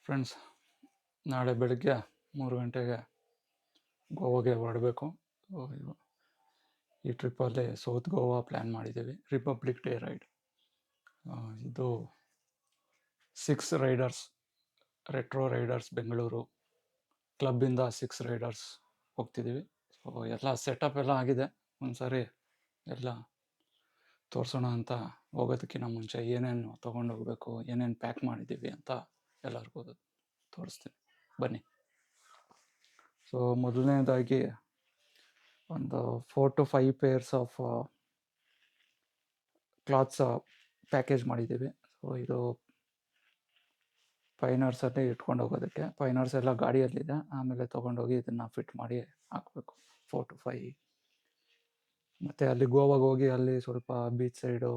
Friends, ನಾಳೆ ಬೆಳಗ್ಗೆ 3 ಗಂಟೆಗೆ ಗೋವಾಗೆ ಹೊರಡಬೇಕು. ಈ ಟ್ರಿಪ್ಪಲ್ಲಿ ಸೌತ್ ಗೋವಾ ಪ್ಲ್ಯಾನ್ ಮಾಡಿದ್ದೀವಿ. Republic day ride. ಇದು 6 ರೈಡರ್ಸ್, ರೆಟ್ರೋ ರೈಡರ್ಸ್ ಬೆಂಗಳೂರು ಕ್ಲಬ್ಬಿಂದ 6 ರೈಡರ್ಸ್ ಹೋಗ್ತಿದ್ದೀವಿ. ಸೊ ಎಲ್ಲ ಸೆಟಪ್ ಎಲ್ಲ ಆಗಿದೆ. ಒಂದ್ಸರಿ ಎಲ್ಲ ತೋರಿಸೋಣ ಅಂತ ಹೋಗೋದಕ್ಕಿಂತ ಮುಂಚೆ ಏನೇನು ತೊಗೊಂಡು ಹೋಗಬೇಕು, ಏನೇನು ಪ್ಯಾಕ್ ಮಾಡಿದ್ದೀವಿ ಅಂತ ಎಲ್ಲರಿಗೂ ತೋರಿಸ್ತೀನಿ, ಬನ್ನಿ. ಸೊ ಮೊದಲನೇದಾಗಿ ಒಂದು 4 to 5 pairs of clothes package ಮಾಡಿದ್ದೀವಿ. ಸೊ ಇದು ಪೈನರ್ಸಲ್ಲಿ ಇಟ್ಕೊಂಡು ಹೋಗೋದಕ್ಕೆ. ಪೈನರ್ಸ್ ಎಲ್ಲ ಗಾಡಿಯಲ್ಲಿದೆ, ಆಮೇಲೆ ತೊಗೊಂಡೋಗಿ ಇದನ್ನು ಫಿಟ್ ಮಾಡಿ ಹಾಕಬೇಕು. 4 to 5. ಮತ್ತು ಅಲ್ಲಿ ಗೋವಾಗೆ ಹೋಗಿ ಅಲ್ಲಿ ಸ್ವಲ್ಪ ಬೀಚ್ ಸೈಡು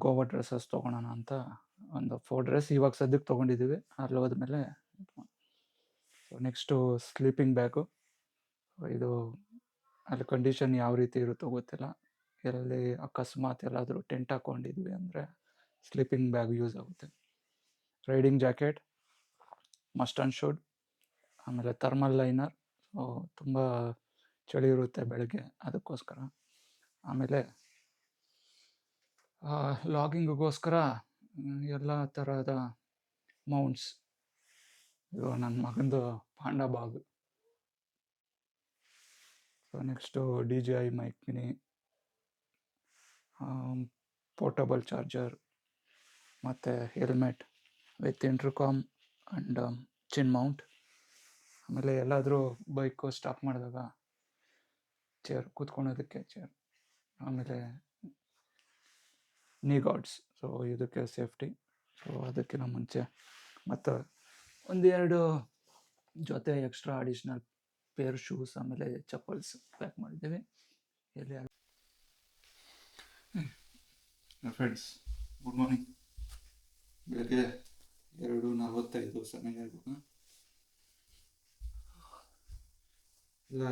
ಗೋವಾ ಡ್ರೆಸ್ಸಸ್ ತೊಗೊಳೋಣ ಅಂತ ಒಂದು 4 ಡ್ರೆಸ್ ಇವಾಗ ಸದ್ಯಕ್ಕೆ ತೊಗೊಂಡಿದ್ದೀವಿ. ಅಲ್ಲಿ ಹೋದ್ಮೇಲೆ ಸೊ ನೆಕ್ಸ್ಟು ಸ್ಲೀಪಿಂಗ್ ಬ್ಯಾಗು. ಇದು ಅಲ್ಲಿ ಕಂಡೀಷನ್ ಯಾವ ರೀತಿ ಇರುತ್ತೋ ಗೊತ್ತಿಲ್ಲ. ಎಲ್ಲಿ ಅಕಸ್ಮಾತ್ ಎಲ್ಲಾದರೂ ಟೆಂಟ್ ಹಾಕ್ಕೊಂಡಿದ್ವಿ ಅಂದರೆ ಸ್ಲೀಪಿಂಗ್ ಬ್ಯಾಗ್ ಯೂಸ್ ಆಗುತ್ತೆ. Riding jacket, must and should, ಆಮೇಲೆ ಥರ್ಮಲ್ ಲೈನರ್. ಸೊ ತುಂಬ ಚಳಿ ಇರುತ್ತೆ ಬೆಳಗ್ಗೆ, ಅದಕ್ಕೋಸ್ಕರ. ಆಮೇಲೆ ಲಾಗಿಂಗಿಗೋಸ್ಕರ ಎಲ್ಲ ಥರದ ಮೌಂಟ್ಸ್. ಇದು ನನ್ನ ಮಗಂದು panda bag. So next DJI mic mini, portable charger, ಮತ್ತು helmet with intercom and chin mount. ಆಮೇಲೆ ಎಲ್ಲಾದರೂ ಬೈಕು ಸ್ಟಾಪ್ ಮಾಡಿದಾಗ ಚೇರ್, ಕೂತ್ಕೊಳ್ಳೋದಕ್ಕೆ ಚೇರ್. ಆಮೇಲೆ ನೀ ಗಾರ್ಡ್ಸ್. ಸೊ ಇದಕ್ಕೆ ಸೇಫ್ಟಿ. ಸೊ ಅದಕ್ಕಿಂತ ಮುಂಚೆ ಮತ್ತು 1-2 ಜೊತೆ ಎಕ್ಸ್ಟ್ರಾ ಅಡಿಷ್ನಲ್ ಪೇರ್ ಶೂಸ್, ಆಮೇಲೆ ಚಪ್ಪಲ್ಸ್ ಪ್ಯಾಕ್ ಮಾಡಿದ್ದೀವಿ. ಎಲ್ಲಿ ಫ್ರೆಂಡ್ಸ್, ಗುಡ್ ಮಾರ್ನಿಂಗ್. ಬೆಳಗ್ಗೆ 2:45 ಸಮಯ ಇವಾಗ. ಇಲ್ಲ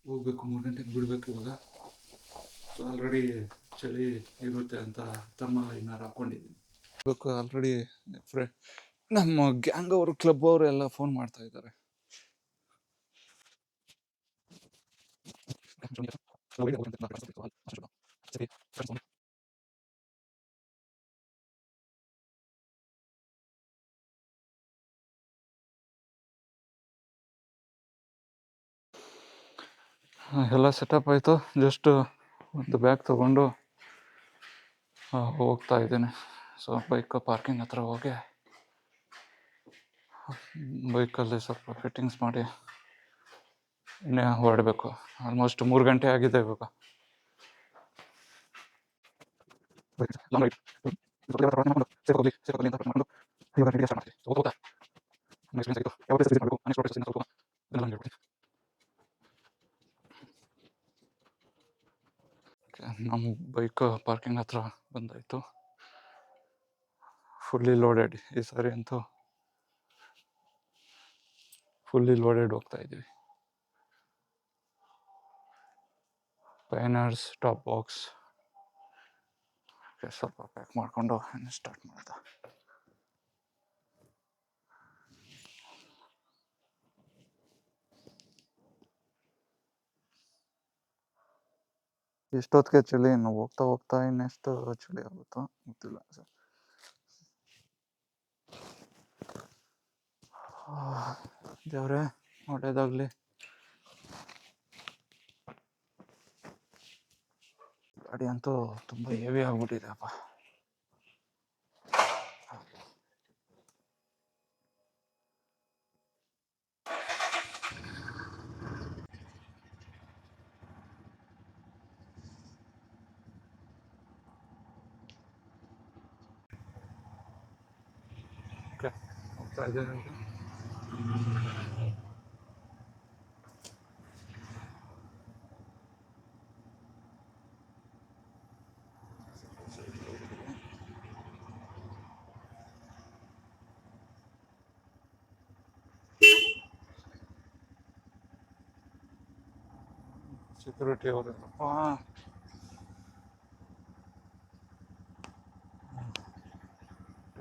ಹೋಗ್ಬೇಕು, 3 ಗಂಟೆಗೆ ಬಿಡಬೇಕು ಇವಾಗ. ಸೊ ಆಲ್ರೆಡಿ ಚಳಿ ಇರುತ್ತೆ ಅಂತ ಥರ್ಮಲ್ ಲೈನರ್ ಹಾಕ್ಕೊಂಡಿದ್ದೀನಿ. ಆಲ್ರೆಡಿ ನಮ್ಮ ಗ್ಯಾಂಗ್ ಅವರು, ಕ್ಲಬ್ ಅವರು ಎಲ್ಲ ಫೋನ್ ಮಾಡ್ತಾ ಇದ್ದಾರೆ. ಎಲ್ಲ ಸೆಟಪ್ ಆಯಿತು. ಜಸ್ಟ್ ಒಂದು ಬ್ಯಾಗ್ ತೊಗೊಂಡು ಹೋಗ್ತಾ ಇದ್ದೀನಿ. ಸೊ ಬೈಕ್ ಪಾರ್ಕಿಂಗ್ ಹತ್ರ ಹೋಗಿ ಬೈಕಲ್ಲಿ ಸ್ವಲ್ಪ ಫಿಟ್ಟಿಂಗ್ಸ್ ಮಾಡಿ ಇನ್ನೇ ಹೊರಡಬೇಕು. ಆಲ್ಮೋಸ್ಟ್ 3 ಗಂಟೆ ಆಗಿದೆ ಇವಾಗ. ನಮ್ಮ ಬೈಕ್ ಪಾರ್ಕಿಂಗ್ ಹತ್ರ ಬಂದಾಯಿತು. Fully loaded. ಈ ಸಾರಿ ಅಂತೂ ಫುಲ್ಲಿ ಲೋಡೆಡ್ ಹೋಗ್ತಾ ಇದ್ದೀವಿ. ಪೈನರ್ಸ್, ಟಾಪ್ ಬಾಕ್ಸ್ ಸ್ವಲ್ಪ ಪ್ಯಾಕ್ ಮಾಡಿಕೊಂಡು ಸ್ಟಾರ್ಟ್ ಮಾಡೋದು. ಎಷ್ಟೊತ್ತಿಗೆ ಚಳಿ, ಇನ್ನು ಹೋಗ್ತಾ ಹೋಗ್ತಾ ಇನ್ನೆಷ್ಟು ಚಳಿ ಆಗುತ್ತೋ ಗೊತ್ತಿಲ್ಲ. ದೇವ್ರೆ ಒಳ್ಳೇದಾಗಲಿ. ಗಾಡಿ ಅಂತೂ ತುಂಬ ಹೆವಿ ಆಗ್ಬಿಟ್ಟಿದೆ ಅಪ್ಪ. ಓಕೆ, ಹೋಗ್ತಾ ಇದ್ದೇನೆ. ಸೆಕ್ಯೂರಿಟಿ ಅವರು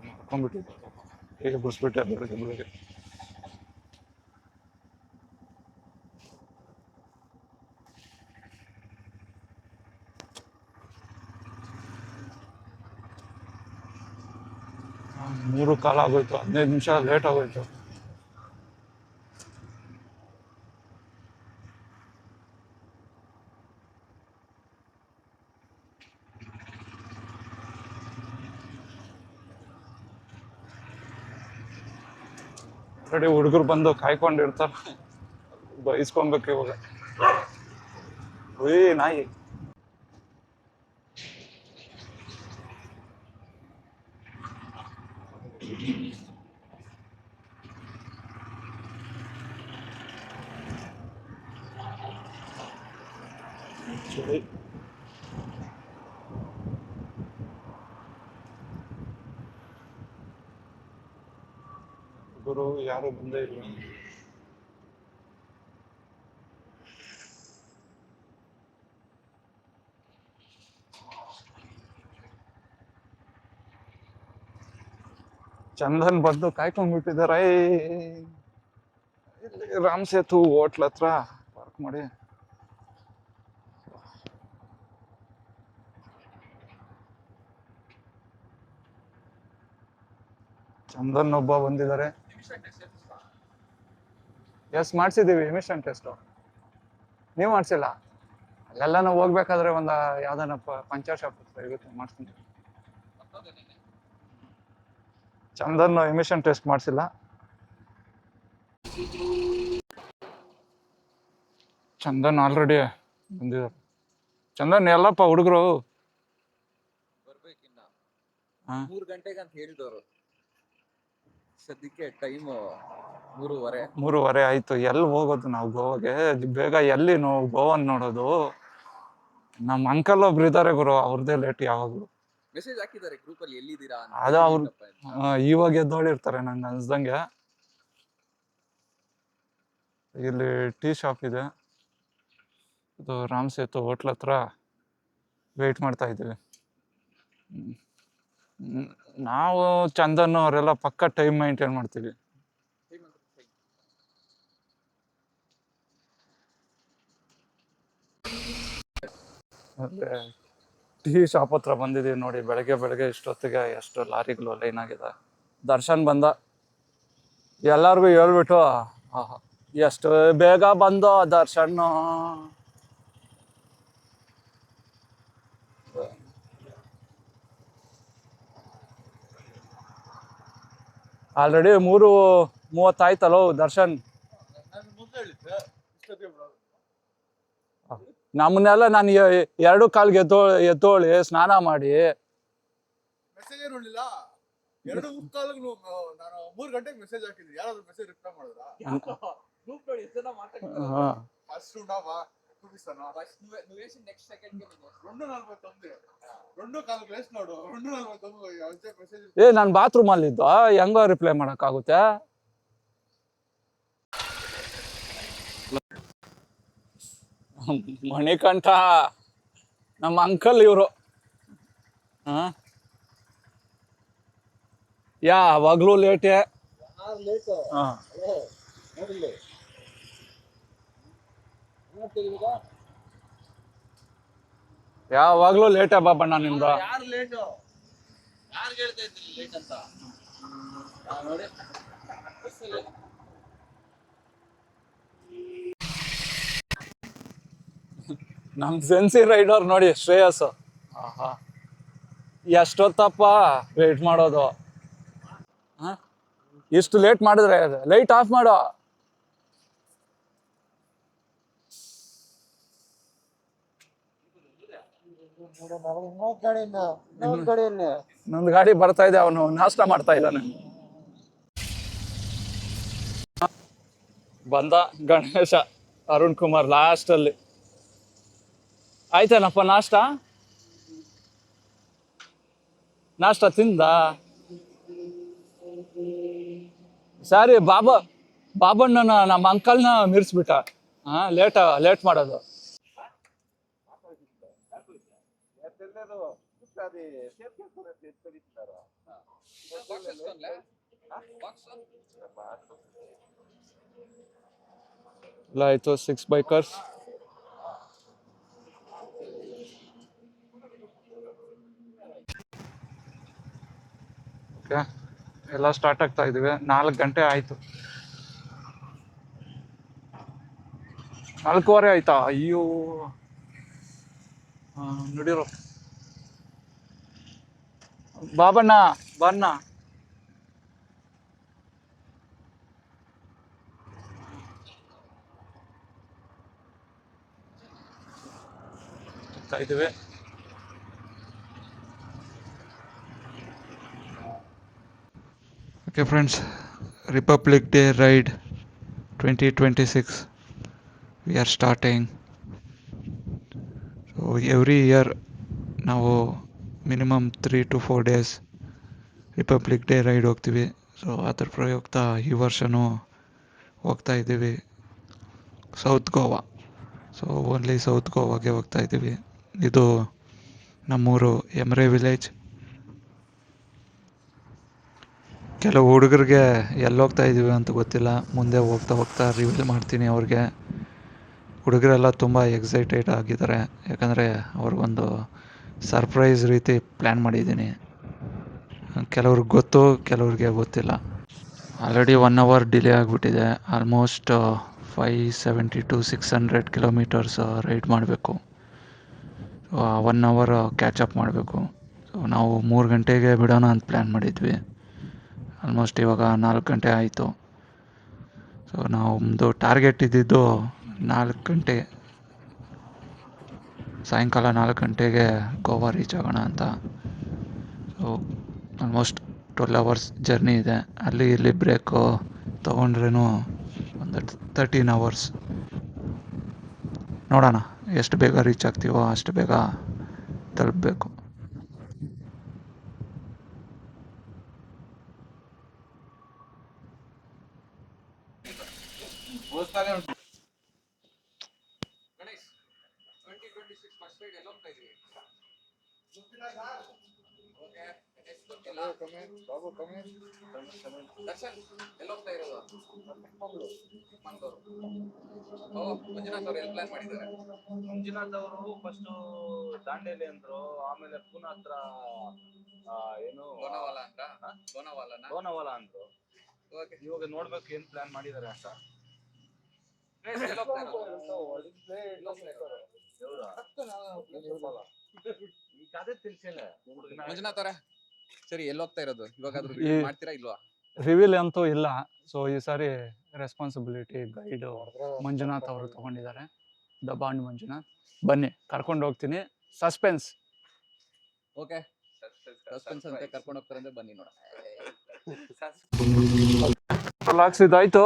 ಮಾಡ್ಕೊಂಡ್ಬಿಟ್ಟಿದ್ದಾರೆ. ಈಗ ಬಿಡಿಸ್ಬಿಟ್ಟೆ ಬೆಳಗ್ಗೆ ಬೆಳಗ್ಗೆ. ಮೂರು ಕಾಲ ಆಗೋಯ್ತು, 15 ನಿಮಿಷ ಲೇಟ್ ಆಗೋಯ್ತು. ಆಲ್ರೆಡಿ ಹುಡುಗರು ಬಂದು ಕಾಯ್ಕೊಂಡಿರ್ತಾರ, ಬೈಸ್ಕೊಬೇಕು ಇವಾಗ. ಉಯ್ ನಾಯಿ. ಚಳಿ. ಹುಡುಗರು ಯಾರು ಬಂದೇ ಇಲ್ಲ. ಚಂದನ್ ಬಂದು ಕಾಯ್ಕೊಂಡ್ಬಿಟ್ಟಿದಾರ. ಇಲ್ಲಿ ರಾಮ್ ಸೇತು ಹೋಟ್ಲ್ ಹತ್ರ ಪಾರ್ಕ್ ಮಾಡಿ. ಚಂದನ್ ಒಬ್ಬ ಬಂದಿದ್ದಾರೆ. ಎಸ್ ಮಾಡ್ಸಿದೀವಿ ಎಮಿಷನ್ ಟೆಸ್ಟ್. ನೀವು ಮಾಡ್ಸಿಲ್ಲ? ಅಲ್ಲೆಲ್ಲ ನಾವು ಹೋಗ್ಬೇಕಾದ್ರೆ ಒಂದ ಯಾವ್ದಾನ ಪಂಚರ್ ಶಾಪ್ ಇರುತ್ತೆ, ಮಾಡ್ತೀನಿ. ಚಂದನ್ ಎಮಿಷನ್ ಟೆಸ್ಟ್ ಮಾಡ್ಸಿಲ್ಲ. ಚಂದನ್ ಆಲ್ರೆಡಿ ಬಂದಿದ್ದಾರೆ. ಚಂದನ್ ಎಲ್ಲಪ್ಪ ಹುಡುಗರು? ಬರ್ಬೇಕಿನ್ನ 3 ಗಂಟೆಗೆ ಅಂತ ಹೇಳಿದವರು. ಸದ್ಯಕ್ಕೆ ಟೈಮ್ 3:30. 3:30 ಆಯ್ತು. ಎಲ್ಲಿ ಹೋಗೋದು ನಾವು ಗೋವಾಗೆ? ಬೇಗ ಎಲ್ಲಿ ನಾವು ಗೋವನ್ ನೋಡೋದು? ನಮ್ಮ ಅಂಕಲ್ ಒಬ್ರು ಇದಾರೆ ಗುರು, ಅವ್ರದ್ದೇ ಲೇಟ್ ಯಾವಾಗ್ಲೂ. ಮೆಸೇಜ್ ಹಾಕಿದ್ದಾರೆ ಗ್ರೂಪ್ ಅಲ್ಲಿ, ಎಲ್ಲಿದ್ದೀರಾ ಅಂತ. ಅದ ಅವ್ರು ಇವಾಗ ಎದ್ದೋಳಿರ್ತಾರೆ ನಂಗೆ ಅನ್ಸ್ದಂಗೆ. ಇಲ್ಲಿ ಟೀ ಶಾಪ್ ಇದೆ, ಇದು ರಾಮ್ ಸೇತು ಹೋಟ್ಲ್ ಹತ್ರ ವೆಯ್ಟ್ ಮಾಡ್ತಾ ಇದ್ದೀವಿ. ನಾವು ಚಂದನ್ ಅವರೆಲ್ಲ ಪಕ್ಕ ಟೈಮ್ ಮೈಂಟೈನ್ ಮಾಡ್ತೀವಿ. ಅದೇ ಟೀ ಶಾಪ್ ಹತ್ರ ಬಂದಿದ್ದೀವಿ ನೋಡಿ. ಬೆಳಗ್ಗೆ ಬೆಳಗ್ಗೆ ಇಷ್ಟೊತ್ತಿಗೆ ಎಷ್ಟು ಲಾರಿಗಳು ಲೈನ್ ಆಗಿದೆ. ದರ್ಶನ್ ಬಂದ, ಎಲ್ಲಾರ್ಗು ಹೇಳ್ಬಿಟ್ಟು ಎಷ್ಟು ಬೇಗ ಬಂದೋ ದರ್ಶನ್. ಆಲ್ರೆಡಿ 3:30 ಆಯ್ತಲ್ಲೋ ದರ್ಶನ್. ನಮ್ಮನ್ನೆಲ್ಲ ನಾನು 2:15 ಎದ್ದೋಳಿ ಸ್ನಾನ ಮಾಡಿ. ಮೆಸೇಜ್ ನೋಡ್ಲಿಲ್ಲ. 2:15 ನಾನು 3 ಗಂಟೆಗೆ ಮೆಸೇಜ್ ಹಾಕಿದ್ವಿ. ಯಾರಾದ್ರೂ ಮೆಸೇಜ್ ರಿಪ್ಲೈ ಮಾಡಿದ್ರಾ? ಗ್ರೂಪ್ ನೋಡಿ ಎಷ್ಟು ಜನ ಮಾತಾಡ್ತಾರೆ. ఫస్ట్ ఉండవా చూపిస్తాను. ఫస్ట్ నువ్వేసి నెక్స్ట్ సెకండ్ కి 2:49 2:15 వేసినాడు. 2:49 వచ్చే ಮೆಸೇಜ್. ನಾನು ಬಾತ್ರೂಮ್ ಅಲ್ಲಿ ಇದ್ದ, ಹೆಂಗೋ ರಿಪ್ಲೈ ಮಾಡಕ್ಕಾಗುತ್ತೆ? ಮಣಿಕಂಠ ನಮ್ಮ ಅಂಕಲ್ ಇವರು. ಯಾವಾಗ್ಲೂ ಲೇಟೇ. ಯಾವಾಗ್ಲೂ ಲೇಟೇ ಬಾಬಣ್ಣ ನಿಮ್ದು. ಯಾರು ಲೇಟು? ಯಾರು ಹೇಳ್ತಾ ಇದ್ದೀರಿ ಲೇಟ್ ಅಂತ? ನೋಡಿ ನಮ್ ಸೆನ್ಸಿ ರೈಡರ್ ನೋಡಿ, ಶ್ರೇಯಸ್. ಎಷ್ಟೊತ್ತಪ್ಪ ವೇಟ್ ಮಾಡೋದು? ಇಷ್ಟು ಲೇಟ್ ಮಾಡಿದ್ರೆ ಲೈಟ್ ಆಫ್ ಮಾಡೋ. ಇನ್ನೊಂದು ಗಾಡಿ ಬರ್ತಾ ಇದೆ, ಅವನು ನಾಷ್ಟ ಮಾಡ್ತಾ ಇದ್ದಾನೆ. ಬಂದ ಗಣೇಶ, ಅರುಣ್ ಕುಮಾರ್ ಲಾಸ್ಟ್ ಅಲ್ಲಿ. ಆಯ್ತೇನಪ್ಪ ನಾಷ್ಟ? ತಿಂದ? ಸರಿ, ಬಾಬಣ್ಣನ ನಮ್ಮ ಅಂಕಲ್ನ ಮೀರ್ಸ್ಬಿಟ್ಟ. ಲೇಟ್ ಮಾಡೋದು. ಎಲ್ಲ ಆಯಿತು 6 ಬೈಕರ್ಸ್. ಓಕೆ, ಎಲ್ಲ ಸ್ಟಾರ್ಟ್ ಆಗ್ತಾ ಇದ್ದೀವಿ. 4 ಗಂಟೆ ಆಯಿತು. 4:15 ಆಯ್ತಾ? ಅಯ್ಯೋ, ನಡೀರೋ ಬಾಬಣ್ಣ ಬನ್ನ. ಹೋಗ್ತಾ ಇದ್ದೀವಿ. Okay friends, republic day ride 2026 we are starting. So every year ನಾವು minimum 3 to 4 days republic day ride ಹೋಗ್ತೀವಿ. ಸೊ ಅದ್ರ ಪ್ರಯುಕ್ತ ಈ ವರ್ಷವೂ ಹೋಗ್ತಾ ಇದ್ದೀವಿ south Goa. So only south ಗೋವಾಗೆ ಹೋಗ್ತಾ ಇದ್ದೀವಿ. ಇದು ನಮ್ಮೂರು ಎಮ್ರೆ ವಿಲೇಜ್. ಕೆಲವು ಹುಡುಗರಿಗೆ ಎಲ್ಲಿ ಹೋಗ್ತಾ ಇದ್ದೀವಿ ಅಂತ ಗೊತ್ತಿಲ್ಲ. ಮುಂದೆ ಹೋಗ್ತಾ ಹೋಗ್ತಾ ರಿವೀಲ್ ಮಾಡ್ತೀನಿ ಅವ್ರಿಗೆ. ಹುಡುಗರೆಲ್ಲ ತುಂಬ ಎಕ್ಸೈಟೆಡ್ ಆಗಿದ್ದಾರೆ, ಯಾಕಂದರೆ ಅವ್ರಿಗೊಂದು ಸರ್ಪ್ರೈಸ್ ರೀತಿ ಪ್ಲ್ಯಾನ್ ಮಾಡಿದ್ದೀನಿ. ಕೆಲವ್ರಿಗೆ ಗೊತ್ತು, ಕೆಲವ್ರಿಗೆ ಗೊತ್ತಿಲ್ಲ. ಆಲ್ರೆಡಿ 1 hour ಡಿಲೇ ಆಗಿಬಿಟ್ಟಿದೆ. ಆಲ್ಮೋಸ್ಟ್ 570 to 600 ಕಿಲೋಮೀಟರ್ಸ್ ರೈಡ್ ಮಾಡಬೇಕು. 1 hour ಕ್ಯಾಚಪ್ ಮಾಡಬೇಕು. ಸೊ ನಾವು 3 ಗಂಟೆಗೆ ಬಿಡೋಣ ಅಂತ ಪ್ಲ್ಯಾನ್ ಮಾಡಿದ್ವಿ. ಆಲ್ಮೋಸ್ಟ್ ಇವಾಗ 4 ಗಂಟೆ ಆಯಿತು. ಸೊ ನಮ್ಮದು ಟಾರ್ಗೆಟ್ ಇದ್ದಿದ್ದು 4 ಗಂಟೆ, ಸಾಯಂಕಾಲ 4 ಗಂಟೆಗೆ ಗೋವಾ ರೀಚ್ ಆಗೋಣ ಅಂತ. ಸೊ ಆಲ್ಮೋಸ್ಟ್ 12 hours ಜರ್ನಿ ಇದೆ. ಅಲ್ಲಿ ಇಲ್ಲಿ ಬ್ರೇಕು ತೊಗೊಂಡ್ರೇನು ಒಂದು 13 hours. ನೋಡೋಣ, ಎಷ್ಟು ಬೇಗ ರೀಚ್ ಆಗ್ತೀವೋ ಅಷ್ಟು ಬೇಗ ತಲುಪಬೇಕು. ಗಣೇಶ್ 2026 ಫಸ್ಟ್ ರೈಡ್ ಎಲ್ಲ ಹೋಗ್ತಾ ಇದೀವಿ. ಓಕೆ, ಎಷ್ಟು ಗೊತ್ತಿಲ್ಲ. ದರ್ಶನ್ ಎಲ್ಲ ಹೋಗ್ತಾ ಇರೋದು? ಮಂಗಳೂರು. ಓ, ಮಂಜುನಾಥ್ ಅವ್ರು ಎಲ್ಲಿ ಪ್ಲಾನ್ ಮಾಡಿದ್ದಾರೆ? ಮಂಜುನಾಥ್ ಅವರು ಫಸ್ಟ್ ದಾಂಡೇಲಿ ಅಂದ್ರು, ಆಮೇಲೆ ಪುನಃ ಹತ್ರ ಏನು ಲೋನಾವಾಲ ಅಂತ. ಲೋನಾವಾಲನ? ಲೋನಾವಾಲ ಅಂದ್ರು. ಓಕೆ, ಇವಾಗ ನೋಡ್ಬೇಕು ಏನ್ ಪ್ಲಾನ್ ಮಾಡಿದಾರೆ ಅಂತ. ಎಲ್ಲ ಹೋಗ್ತಾ ಇರೋದು? ಈ ಕತೆ ತಿಳಿಸಿಲ್ಲ ಮಂಜುನಾಥ್ ಅವರೇ, ಸರಿ ಎಲ್ಲಿ ಹೋಗ್ತಾ ಇರೋದು ಇವಾಗಾದ್ರೂ ಈ- ಮಾಡ್ತೀರಾ ಇಲ್ವಾ? ರಿವೀಲ್ ಅಂತೂ ಇಲ್ಲ. ಸೊ ಈ ಸಾರಿ ರೆಸ್ಪಾನ್ಸಿಬಿಲಿಟಿ ಗೈಡು ಮಂಜುನಾಥ್ ಅವರು ತಗೊಂಡಿದ್ದಾರೆ. The bond Manjunath. ಬನ್ನಿ, ಕರ್ಕೊಂಡು ಹೋಗ್ತೀನಿ. ಸಸ್ಪೆನ್ಸ್. ಓಕೆ, ಸಸ್ಪೆನ್ಸ್ ಅಂತ ಕರ್ಕೊಂಡು ಹೋಗ್ತಾರೆ ಅಂದ್ರೆ ಬನ್ನಿ ನೋಡ. ಪೆಟ್ರೋಲ್ ಹಾಕ್ಸಿದ್ದಾಯ್ತು.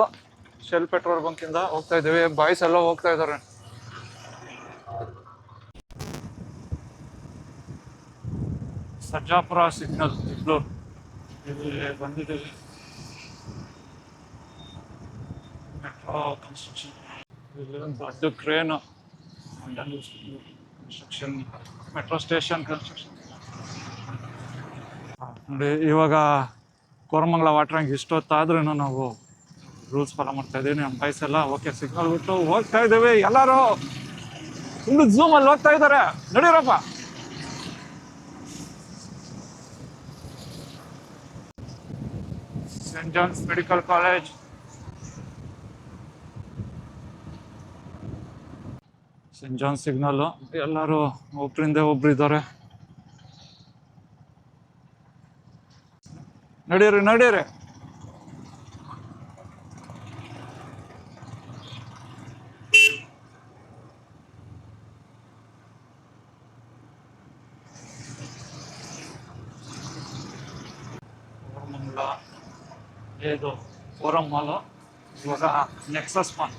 ಶೆಲ್ ಪೆಟ್ರೋಲ್ ಬಂಕಿಂದ ಹೋಗ್ತಾ ಇದ್ದೀವಿ. ಬಾಯ್ಸ್ ಎಲ್ಲ ಹೋಗ್ತಾ ಇದ್ದಾರೆ. ಸರ್ಜಾಪುರ ಸಿಗ್ನಲ್ ಇಗ್ಲೂರು ಇಲ್ಲಿ ಬಂದಿದ್ದೀವಿ. ಮೆಟ್ರೋ ಕನ್ಸ್ಟ್ರಕ್ಷನ್, ಇಲ್ಲಿ ಒಂದು ದೊಡ್ಡ crane construction, metro station construction. ನೋಡಿ, ಇವಾಗ ಕೋರಮಂಗಲ ವಾಟ್ರಂಗ್ ಇಷ್ಟೊತ್ತಾದ್ರೂ ನಾವು ರೂಲ್ಸ್ ಫಾಲೋ ಮಾಡ್ತಾ ಇದ್ದೀವಿ. ನಮ್ಮ ಬಾಯ್ಸ್ ಎಲ್ಲ ಓಕೆ ಸಿಗ್ನಲ್ ಬಿಟ್ಟು ಹೋಗ್ತಾ ಇದ್ದೀವಿ. ಎಲ್ಲರೂ ಫುಲ್ ಝೂಮಲ್ಲಿ ಹೋಗ್ತಾ ಇದ್ದಾರೆ. ನಡೀರಪ್ಪ. Saint John's medical college. Saint John signal. ಎಲ್ಲರೂ ಒಬ್ರಿಂದ ಒಬ್ರು ಇದ್ದಾರೆ. ನಡೀರಿ ನಡೀರಿ. ಇದು ಫೋರಮ್ ಮಾಲು. ಇವಾಗ ನೆಕ್ಸಸ್ ಮಾಲ್.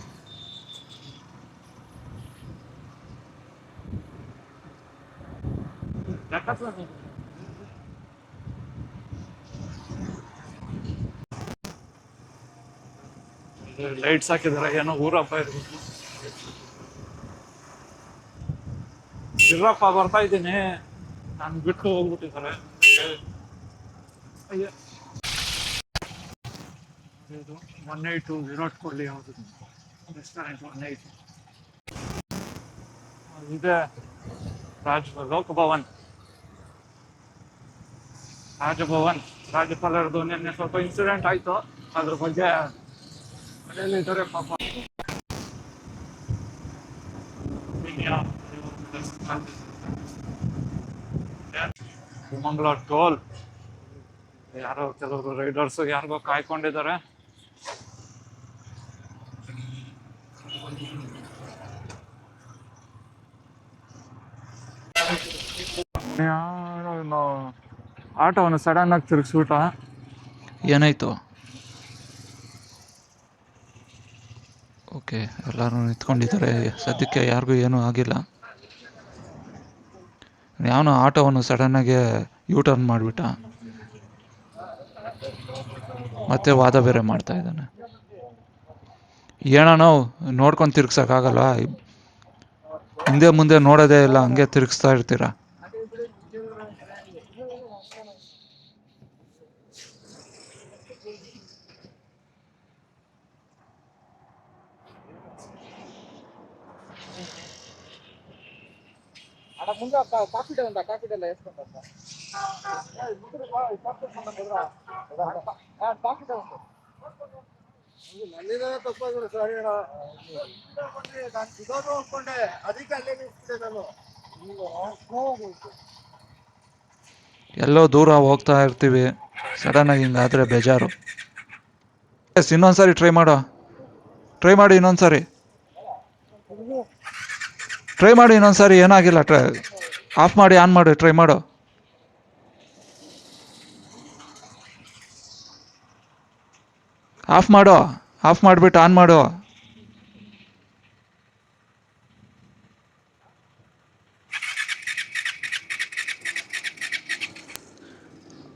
ಲೈಟ್ಸ್ ಹಾಕಿದಾರೆ, ಏನೋ ಊರ ಹಬ್ಬ ಇರ್ಬೇಕು. ಇರಪ್ಪ, ಬರ್ತಾ ಇದ್ದೀನಿ. ನಾನು ಬಿಟ್ಟು ಹೋಗ್ಬಿಟ್ಟಿದ್ದಾರೆ. ಅಯ್ಯ ಇದು 182 ಕೊಡ್ಲಿ ಯಾವುದು ರೆಸ್ಟೋರೆಂಟ್ 180 ಇದೆ ಲೋಕಭವನ್ ರಾಜಭವನ್ ರಾಜ್ಯಪಾಲರದು ನಿನ್ನೆ ಸ್ವಲ್ಪ ಇನ್ಸಿಡೆಂಟ್ ಆಯ್ತು ಅದ್ರ ಬಗ್ಗೆ ಮನೆಯಲ್ಲಿದ್ದಾರೆ ಪಾಪ ಮಂಗಳೂರು ಟೋಲ್ ಯಾರೋ ಕೆಲವರು ರೈಡರ್ಸ್ ಯಾರಿಗೋ ಕಾಯ್ಕೊಂಡಿದ್ದಾರೆ ಯಾರೋ ಆಟೋವನ್ನು ಸಡನ್ ಆಗಿ ತಿರುಗಿಸ್ಬಿಟ್ಟ ಏನಾಯ್ತು ಓಕೆ ಎಲ್ಲರೂ ನಿಂತ್ಕೊಂಡಿದ್ದಾರೆ ಸದ್ಯಕ್ಕೆ ಯಾರಿಗೂ ಏನೂ ಆಗಿಲ್ಲ ಯಾವನು ಆಟೋವನ್ನು ಸಡನ್ನಾಗಿ ಯೂ ಟರ್ನ್ ಮಾಡಿಬಿಟ್ಟ ಮತ್ತೆ ವಾದ ಬೇರೆ ಮಾಡ್ತಾ ಇದ್ದಾನೆ ಏನೋ ನೋಡ್ಕೊಂಡು ತಿರ್ಗ್ಸೋಕ್ಕಾಗಲ್ಲ ಹಿಂದೆ ಮುಂದೆ ನೋಡೋದೇ ಇಲ್ಲ ಹಂಗೆ ತಿರುಗಿಸ್ತಾ ಇರ್ತೀರಾ ಅಣ್ಣ ಮುಂದೆ ಕಾಫಿ ಡೇ ಉಂಟಾ ಕಾಫಿ ಡೇ ಎಲ್ಲ ಎಷ್ಟು ಉಂಟು ಕಾಫಿ ಡೇ ಉಂಟು ನನ್ನಿಂದ ತಪ್ಪಾಗಿದೆ ಸಾರಿ ಅಣ್ಣ ನಾನು ಸಿಗೋದು ಅನ್ಕೊಂಡೆ ಅದಕ್ಕೆ ಅಲ್ಲೇ ನಿಲ್ಸಿದೆ ನಾನು ಎಲ್ಲೋ ದೂರ ಹೋಗ್ತಾ ಇರ್ತೀವಿ ಸಡನ್ನಾಗಿ ಹಿಂಗಾದರೆ ಬೇಜಾರು ಎಸ್ ಇನ್ನೊಂದ್ಸರಿ ಟ್ರೈ ಮಾಡಿ ಇನ್ನೊಂದ್ಸರಿ ಏನಾಗಿಲ್ಲ ಆಫ್ ಮಾಡಿ ಆನ್ ಮಾಡಿ ಟ್ರೈ ಮಾಡು ಆಫ್ ಮಾಡಿಬಿಟ್ಟು ಆನ್ ಮಾಡು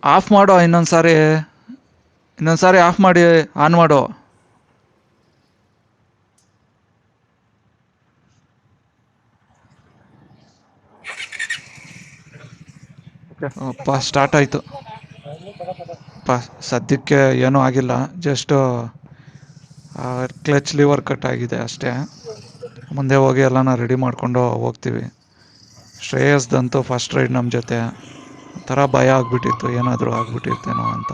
ಆಫ್ ಮಾಡೋ ಇನ್ನೊಂದ್ಸಾರಿ ಆಫ್ ಮಾಡಿ ಆನ್ ಮಾಡು ಸ್ಟಾರ್ಟ್ ಆಯಿತು ಸದ್ಯಕ್ಕೆ ಏನೂ ಆಗಿಲ್ಲ ಜಸ್ಟ್ ಕ್ಲಚ್ ಲಿವರ್ ಕಟ್ ಆಗಿದೆ ಅಷ್ಟೇ ಮುಂದೆ ಹೋಗಿ ಎಲ್ಲನ ರೆಡಿ ಮಾಡ್ಕೊಂಡು ಹೋಗ್ತೀವಿ ಶ್ರೇಯಸ್ದಂತೂ ಫಸ್ಟ್ ರೈಡ್ ನಮ್ಮ ಜೊತೆ ಒಂಥರ ಭಯ ಆಗ್ಬಿಟ್ಟಿತ್ತು ಏನಾದರೂ ಆಗ್ಬಿಟ್ಟಿರ್ತೇನೋ ಅಂತ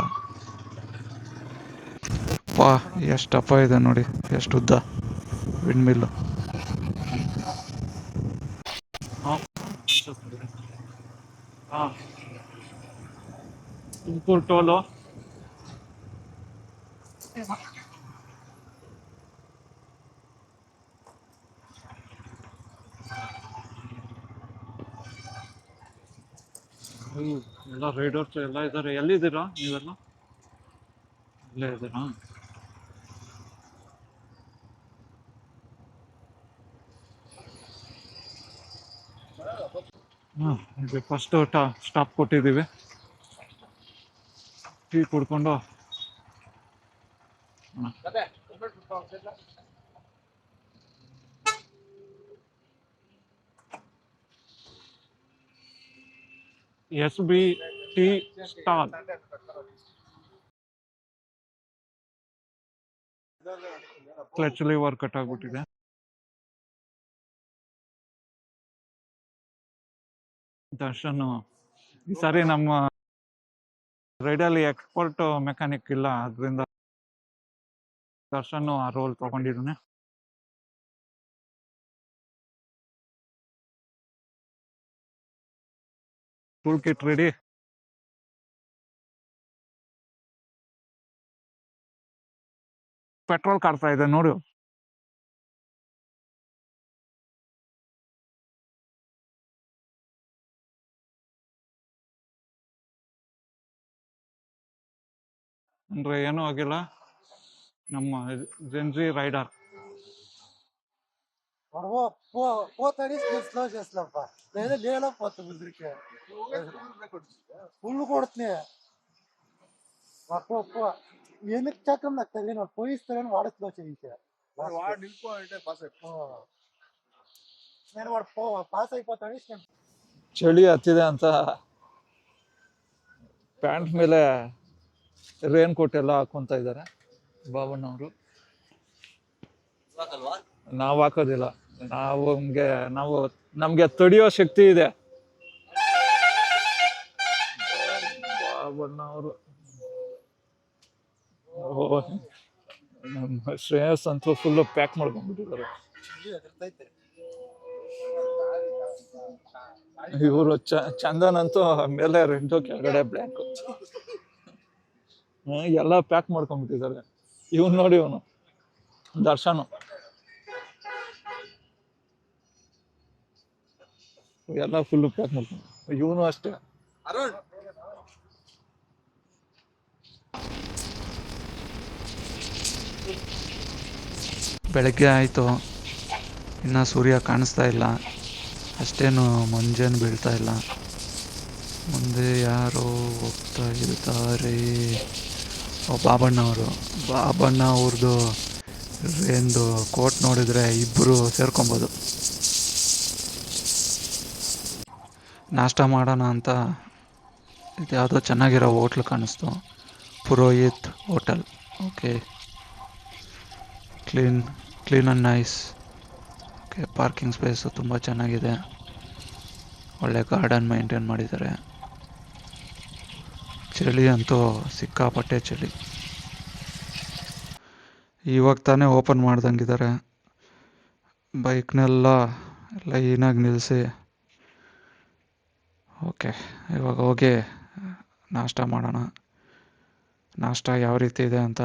ಎಷ್ಟಪ್ಪ ಇದೆ ನೋಡಿ ಎಷ್ಟು ಉದ್ದ ವಿಂಡ್ ಮಿಲ್ಲು ತುಮಕೂರು ಟೋಲು ಎಲ್ಲ ರೈಡರ್ಸ್ ಎಲ್ಲ ಇದ್ದಾರೆ ಎಲ್ಲಿದ್ದೀರಾ ನೀವೆಲ್ಲ ಇಲ್ಲೇ ಇದ್ದೀರಾ ಇದು ಫಸ್ಟ್ ಸ್ಟಾಪ್ ಕೊಟ್ಟಿದ್ದೀವಿ ಟೀ ಕುಡ್ಕೊಂಡು SB tea stall clutch liver cut ಆಗ್ಬಿಟ್ಟಿದೆ ದರ್ಶನ್ ಈ ಸಾರಿ ನಮ್ಮ ರೈಡಲ್ಲಿ ಎಕ್ಸ್ಪರ್ಟ್ ಮೆಕ್ಯಾನಿಕ್ ಇಲ್ಲ ಅದರಿಂದ ದರ್ಶನ್ ಆ ರೋಲ್ ತಗೊಂಡಿದ್ದಾನೆ ಟೂಲ್ ಕಿಟ್ ರೆಡಿ ಪೆಟ್ರೋಲ್ ಕಾಡ್ತಾ ಇದೆ ನೋಡು ಅಂದ್ರೆ ಏನೂ ಆಗಿಲ್ಲ ನಮ್ಮ ಜೆನ್ಜಿ ರೈಡರ್ పోతాడి స్లో చేస్తాంప లేదా నేల పోతా ముద్రికి ఫుల్ కొడుతున్నాయి ఎందుకు చక్రం నాకు తెలియదు పోయిస్తారని వాడు స్లో చేయించా వాడు నిల్పో అంటే పాస్ నేను వాడు పాస్ అయిపోతాడు ಚಳಿ ಹತ್ತಿದೆ ಅಂತ ಪ್ಯಾಂಟ್ ಮೇಲೆ ರೇನ್ ಕೋಟ್ ಎಲ್ಲ ಹಾಕೊಂತ ಇದ್ದಾರೆ ಬಾಬಣ್ಣ ಅವರು. ನಾವು ಹಾಕೋದಿಲ್ಲ, ನಾವು ನಮ್ಗೆ ತಡೆಯೋ ಶಕ್ತಿ ಇದೆ. ಬಾಬಣ್ಣ ಅವರು. ನಮ್ಮ ಶ್ರೇಯಸ್ ಅಂತೂ ಫುಲ್ಲು ಪ್ಯಾಕ್ ಮಾಡ್ಕೊಂಡ್ಬಿಟ್ಟಿದ್ದಾರೆ. ಇವರು ಚಂದನ್ ಅಂತೂ ಮೇಲೆ ರೆಡ್ ಕೆಳಗಡೆ ಬ್ಲ್ಯಾಕ್, ಎಲ್ಲ ಪ್ಯಾಕ್ ಮಾಡ್ಕೊಂಡ್ಬಿಟ್ಟಿದ್ದಾರೆ. ಇವನ್ ನೋಡಿ, ಇವನು ದರ್ಶನ್ ಎಲ್ಲ ಫುಲ್ ಪ್ಯಾಕ್ ಮಾಡ್ಕೊಂಡು, ಇವನು ಅಷ್ಟೇ. ಅರುಣ್ ಬೆಳಗ್ಗೆ ಆಯಿತು, ಇನ್ನು ಸೂರ್ಯ ಕಾಣಿಸ್ತಾ ಇಲ್ಲ, ಅಷ್ಟೇನು ಮಂಜೇನು ಬೀಳ್ತಾ ಇಲ್ಲ. ಮುಂದೆ ಯಾರೋ ಹೋಗ್ತಾ ಇರ್ತಾರೆ. ಬಾಬಣ್ಣ ಅವ್ರದ್ದು ಏನು ಕೋಟ್ ನೋಡಿದರೆ ಇಬ್ಬರು ಸೇರ್ಕೊಬೋದು. ನಾಷ್ಟ ಮಾಡೋಣ ಅಂತ ಇದು ಯಾವುದೋ ಚೆನ್ನಾಗಿರೋ ಹೋಟ್ಲ್ ಕಾಣಿಸ್ತು, Purohit hotel. Okay, clean and nice. Okay, parking space ತುಂಬ ಚೆನ್ನಾಗಿದೆ, ಒಳ್ಳೆ ಗಾರ್ಡನ್ ಮೇಂಟೈನ್ ಮಾಡಿದ್ದಾರೆ. ಚಳಿ ಅಂತೂ ಸಿಕ್ಕಾಪಟ್ಟೆ ಚಳಿ. ಇವಾಗ ತಾನೇ ಓಪನ್ ಮಾಡ್ದಂಗಿದ್ದಾರೆ. ಬೈಕ್ನೆಲ್ಲ ಲೈನಾಗಿ ನಿಲ್ಲಿಸಿ. ಓಕೆ, ಇವಾಗ ಹೋಗಿ ನಾಷ್ಟ ಮಾಡೋಣ. ನಾಷ್ಟ ಯಾವ ರೀತಿ ಇದೆ ಅಂತ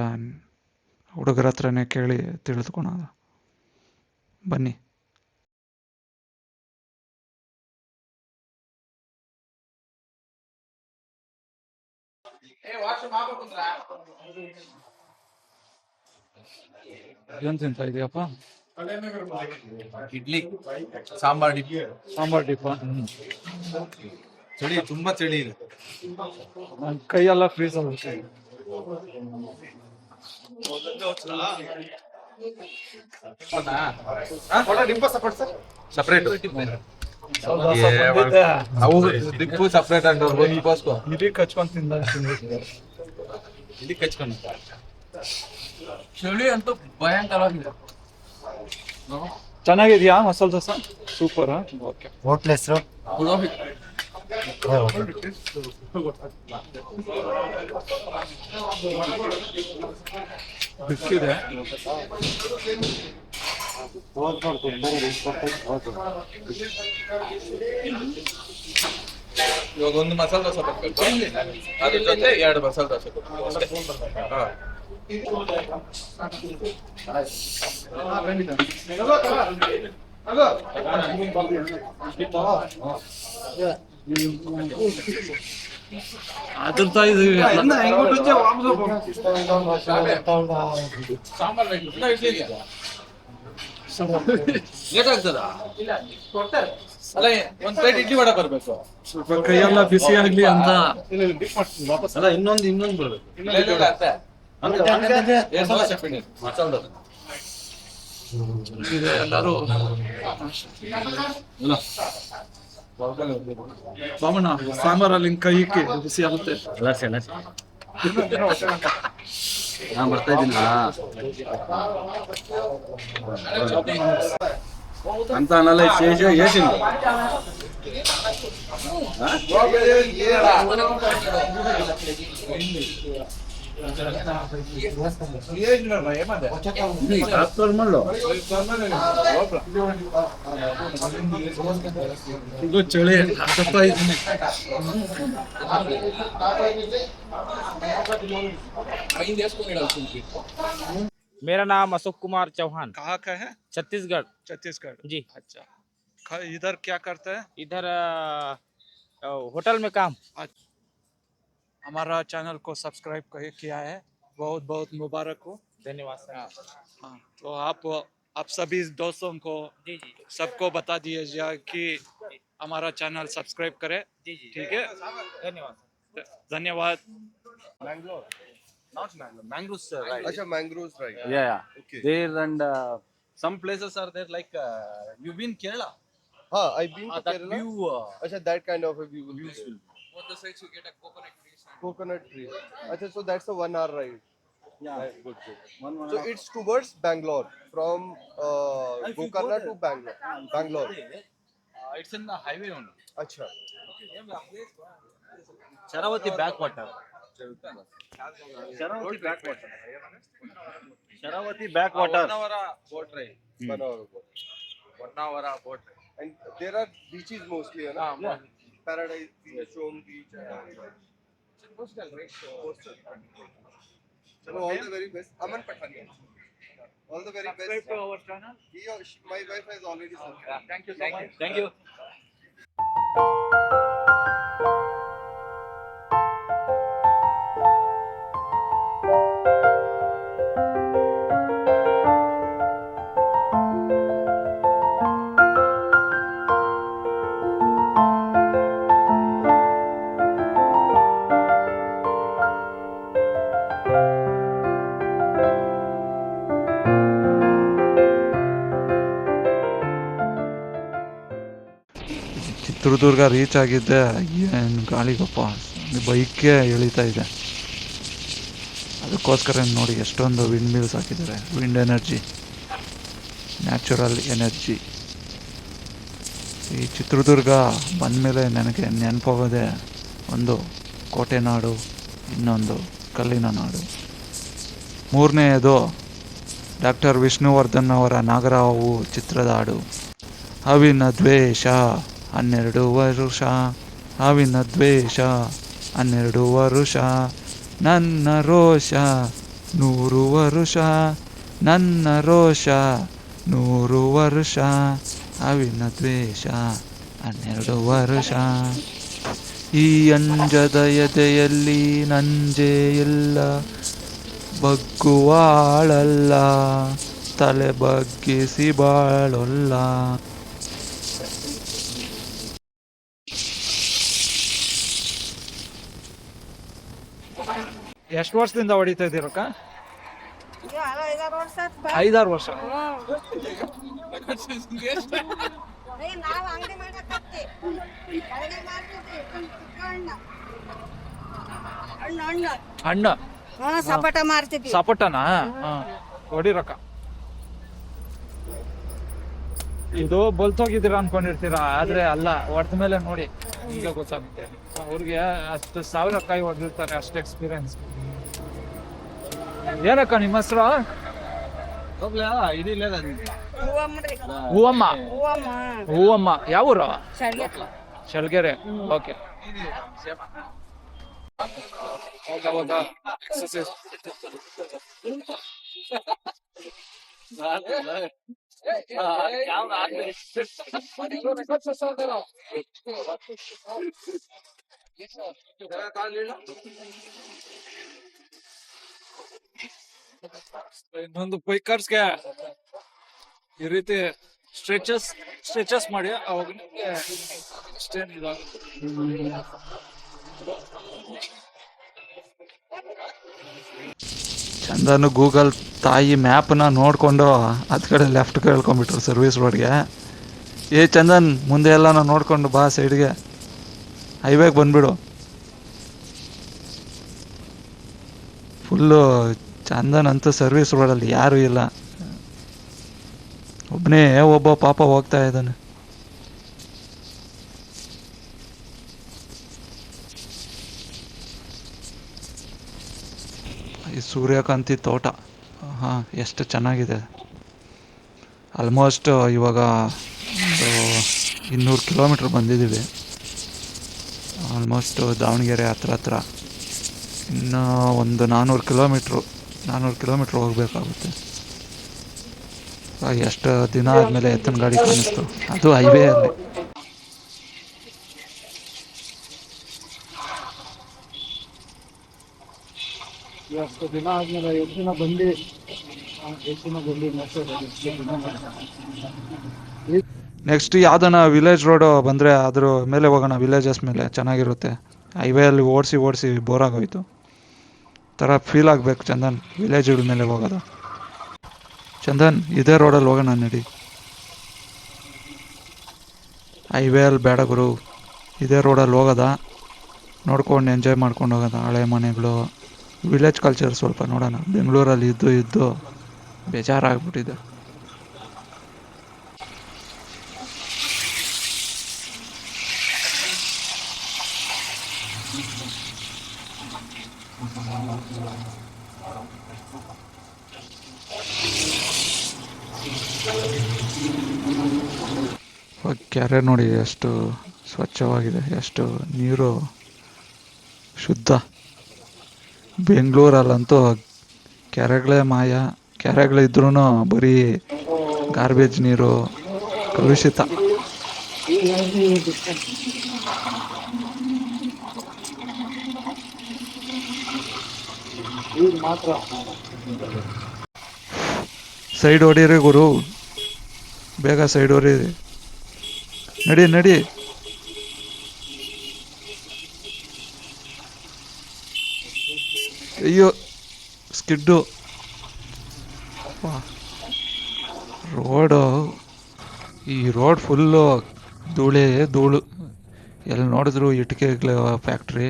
ಹುಡುಗರ ಹತ್ರನೇ ಕೇಳಿ ತಿಳಿದುಕೊಳೋಣ, ಬನ್ನಿ. ಏನು ತಿಂತ ಇದೆಯಪ್ಪ? ಇಡ್ಲಿ, ಸಾಂಬಾರ್ ಇಡ್ಲಿ. ಸಾಂಬಾರ್ ಡಿಪ್ಪ. ಚಳಿ, ತುಂಬಾ ಚಳಿ ಇದೆ. ನನ್ನ ಕೈಯೆಲ್ಲ ಫ್ರೀಸ್ ಆಗುತ್ತೆ. ಸಪ್ರೇಟ್ ದಿಪ್ಪು ಸಪ್ರೇಟ್ ಅಂಟೋಸ್ಕೋ ಇಡೀ ಕಚ್ಕೊಂಡು ಇಲ್ಲಿ ಕಚ್ಕೊಂಡು. ಚಳಿ ಅಂತೂ ಭಯಂಕರವಾಗಿದೆ. ಚೆನ್ನಾಗಿದ್ಯಾ masala dosa? Super. Okay, hotel ಹೆಸರು ಬಿಕ್ಕಿದೆ. ಇವಾಗ ಒಂದು ಮಸಾಲೆ ದೋಸೆ ಬರ್ಬೇಕು, ಅದ್ರ ಜೊತೆ 2 ಮಸಾಲೆ ದೋಸೆ ಕೊಡ್ಬೇಕು. ಹಾ, ಅದರ್ತಾ ಇದೀವಿ. ಸಾಂಬಾರ್ ಬೇಕು. ಲೇಟ್ ಆಗ್ತದ? ಅಲ್ಲ, ಒಂದ್ ಪ್ಲೇಟ್ ಇಡ್ಲಿ ವಡೆ ಬರ್ಬೇಕು. ಸ್ವಲ್ಪ ಕೈಯೆಲ್ಲ ಬಿಸಿ ಆಗ್ಲಿ ಅಂತ. ಅಲ್ಲ, ಇನ್ನೊಂದು ಬರ್ಬೇಕು. ಮಸಾಲೆ ದೋಸೆ ಇದೆ ಎಲ್ಲರೂ. ಬಾಮಣ್ಣ, ಸಾಂಬಾರಲ್ಲಿ ಕೈ ಇಕ್ಕಿ ಬಿಸಿ ಆಗುತ್ತೆ. ನಾನು ಬರ್ತಾ ಇದ್ದೀನ ಅಂತ ಅನ್ನಲ್ಲ. ಏಸಿಂದ ಇದು ಚಳಿ ಆಗ್ತಾ ಇದ್ದೀನಿ. मेरा नाम अशोक कुमार चौहान। कहाँ का है? छत्तीसगढ़। छत्तीसगढ़ जी। अच्छा, इधर क्या करते हैं? इधर होटल में काम। हमारा चैनल को सब्सक्राइब किया है, बहुत बहुत मुबारक हो। धन्यवाद सर। हाँ, तो आप सभी दोस्तों को, जी जी सबको बता दीजिए कि हमारा चैनल सब्सक्राइब करें। जी जी, ठीक है, धन्यवाद सर। धन्यवाद. Mangalore. Not Mangalore. Mangroves, right? अच्छा mangroves right Yeah. okay There and some places are there like you've been Kerala. हाँ I've been to That Kerala view. अच्छा that kind of a view will be Views there. will. Both the sides you get a coconut trees. coconut tree अच्छा so that's a 1 hour ride Yeah, good, good. One So half. it's towards Bangalore from If you go Gokarna there, to Bangalore. it's in the highway only. Acha. Sharavati backwater. Sharavati backwater. Sharavati backwater. 1 hour boat ride. 1 hour ago. 1 hour boat ride. And there are beaches mostly, you know? Yeah. Paradise Beach, Shom Beach. Coastal, right? Coastal. Chalo, all the very best. Aman Pathania. All the very best. Subscribe to our channel. My wife has already subscribed. Thank you so much. Thank you. Chitradurga reach ಆಗಿದ್ದೆ, ಏನು ಗಾಳಿಗಪ್ಪ, ಬೈಕೇ ಎಳಿತಾ ಇದೆ. ಅದಕ್ಕೋಸ್ಕರ ನೋಡಿ ಎಷ್ಟೊಂದು wind mills ಹಾಕಿದ್ದಾರೆ. Wind energy, natural energy. ಈ ಚಿತ್ರದುರ್ಗ ಬಂದಮೇಲೆ ನನಗೆ ನೆನಪಾಗೋದೆ ಒಂದು ಕೋಟೆ ನಾಡು, ಇನ್ನೊಂದು ಕಲ್ಲಿನ ನಾಡು. ಮೂರನೆಯದು ಡಾಕ್ಟರ್ ವಿಷ್ಣುವರ್ಧನ್ ಅವರ ನಾಗರಾವು ಚಿತ್ರದ ಹಾಡು. ಹಾವಿನ ದ್ವೇಷ 12 ವರುಷ, ಹಾವಿನ ದ್ವೇಷ 12 ವರುಷ, ನನ್ನ ರೋಷ 100 ವರುಷ, ನನ್ನ ರೋಷ 100 ವರುಷ, ಹಾವಿನ ದ್ವೇಷ 12 ವರುಷ. ಈ ಅಂಜದ ಎದೆಯಲ್ಲಿ ನಂಜೆ ಇಲ್ಲ, ಬಗ್ಗುವಾಳಲ್ಲ, ತಲೆ ಬಗ್ಗಿಸಿ ಬಾಳೊಲ್ಲ. ಎಷ್ಟು ವರ್ಷದಿಂದ ಹೊಡಿತಾ ಇದ್ದೀರಕ್ಕ? 5-6 ವರ್ಷ. ನಾವು ಅಂಗಡಿ ಮಾಡಕತ್ತಿ ಅಂಗಡಿ ಮಾಡ್ತಿದ್ವಿ ಹಣ್ಣು ಹಣ್ಣು ಸಪೋಟ ಮಾರ್ತಿದ್ವಿ. ಸಪೋಟನಾ? ಹೊಡಿರಕ್ಕ. ಇದು ಬಲ್ತೋಗಿದ್ದೀರಾ ಅನ್ಕೊಂಡಿರ್ತೀರಾ, ಆದ್ರೆ ಅಲ್ಲ, ಹೊಡೆದ ಮೇಲೆ ನೋಡಿ ಈಗ ಗೊತ್ತಾಗುತ್ತೆ. ಅವ್ರಿಗೆ ಅಷ್ಟು 1000 ಕಾಯಿ ಹೊಡೆದಿರ್ತಾರೆ, ಅಷ್ಟು ಎಕ್ಸ್ಪೀರಿಯನ್ಸ್. ಏನಕ್ಕ ನಿಮ್ಮ ಹೆಸರು? ಹೂವಮ್ಮ. ಹೂವಮ್ಮ ಯಾವೂರು? ಶಳ್ಗೆರೆ. ಓಕೆ. ಇನ್ನೊಂದು ಬೈಕರ್ಸ್ಗೆ ಈ ರೀತಿ ಸ್ಟ್ರೆಚಸ್ ಮಾಡಿ ಅವಾಗ ಅಷ್ಟೇನಿಲ್ಲ. ಚಂದನು ಗೂಗಲ್ ತಾಯಿ ಮ್ಯಾಪ್ನ ನೋಡಿಕೊಂಡು ಅದ್ ಕಡೆ ಲೆಫ್ಟ್ ಕೇಳ್ಕೊಂಡ್ಬಿಟ್ರು ಸರ್ವಿಸ್ ರೋಡ್ಗೆ. ಚಂದನ್ ಮುಂದೆ ಎಲ್ಲ ನೋಡ್ಕೊಂಡು ಬಾ ಸೈಡ್ಗೆ, ಹೈವೇಗೆ ಬಂದ್ಬಿಡು. ಫುಲ್ಲು ಚಂದನ್ ಅಂತೂ ಸರ್ವಿಸ್ ರೋಡಲ್ಲಿ ಯಾರೂ ಇಲ್ಲ, ಒಬ್ಬನೇ ಒಬ್ಬ ಪಾಪ ಹೋಗ್ತಾ ಇದ್ದಾನೆ. ಈ ಸೂರ್ಯಕಾಂತಿ ತೋಟ ಎಷ್ಟು ಚೆನ್ನಾಗಿದೆ. ಆಲ್ಮೋಸ್ಟ್ ಇವಾಗ 200 ಕಿಲೋಮೀಟ್ರ್ ಬಂದಿದ್ದೀವಿ. ಆಲ್ಮೋಸ್ಟ್ ದಾವಣಗೆರೆ ಹತ್ರ. ಇನ್ನು ಒಂದು 400 ಕಿಲೋಮೀಟ್ರ್ ಹೋಗಬೇಕಾಗುತ್ತೆ. ಎಷ್ಟು ದಿನ ಆದಮೇಲೆ ಎತ್ತಿನ ಗಾಡಿ ಕಾಣಿಸ್ತು, ಅದು ಹೈವೇ ಅಲ್ಲಿ. ಎಷ್ಟು ದಿನ ಆದ್ಮೇಲೆ ಎತ್ತಿನ ಬಂಡಿ ನೆಕ್ಸ್ಟ್ ಯಾವ್ದನ ವಿಲೇಜ್ ರೋಡ್ ಬಂದರೆ ಅದ್ರ ಮೇಲೆ ಹೋಗೋಣ. ವಿಲೇಜಸ್ ಮೇಲೆ ಚೆನ್ನಾಗಿರುತ್ತೆ. ಹೈವೇ ಅಲ್ಲಿ ಓಡಿಸಿ ಬೋರ್ ಆಗೋಯ್ತು. ಥರ ಫೀಲ್ ಆಗಬೇಕು ಚಂದನ್ ವಿಲೇಜ್ಗಳ ಮೇಲೆ ಹೋಗೋದು. ಚಂದನ್ ಇದೇ ರೋಡಲ್ಲಿ ಹೋಗೋಣ ನಡಿ. ಹೈವೇ ಅಲ್ಲಿ ಬೇಡ ಗುರು, ಇದೇ ರೋಡಲ್ಲಿ ಹೋಗೋದ, ನೋಡ್ಕೊಂಡು ಎಂಜಾಯ್ ಮಾಡ್ಕೊಂಡು ಹೋಗೋದ. ಹಳೆ ಮನೆಗಳು, ವಿಲೇಜ್ ಕಲ್ಚರ್ ಸ್ವಲ್ಪ ನೋಡೋಣ. ಬೆಂಗಳೂರಲ್ಲಿ ಇದ್ದು ಬೇಜಾರಾಗ್ಬಿಟ್ಟಿದೆ. ಕೆರೆ ನೋಡಿ ಎಷ್ಟು ಸ್ವಚ್ಛವಾಗಿದೆ, ಎಷ್ಟು ನೀರು ಶುದ್ಧ. ಬೆಂಗಳೂರಲ್ಲಂತೂ ಕೆರೆಗಳೇ ಮಾಯ. ಕೆರೆಗಳಿದ್ರೂ ಬರೀ ಗಾರ್ಬೇಜ್ ನೀರು, ಕಲುಷಿತ. ಸೈಡ್ ಹೊಡೀರಿ ಗುರು, ಬೇಗ ಸೈಡ್ ಹೊಡೀರಿ. ನಡಿ. ಅಯ್ಯೋ ಸ್ಕಿಡ್ಡು. ಈ ರೋಡ್ ಫುಲ್ಲು ಧೂಳು. ಎಲ್ಲಿ ನೋಡಿದ್ರು ಇಟ್ಟಿಗೆಗಳ ಫ್ಯಾಕ್ಟ್ರಿ.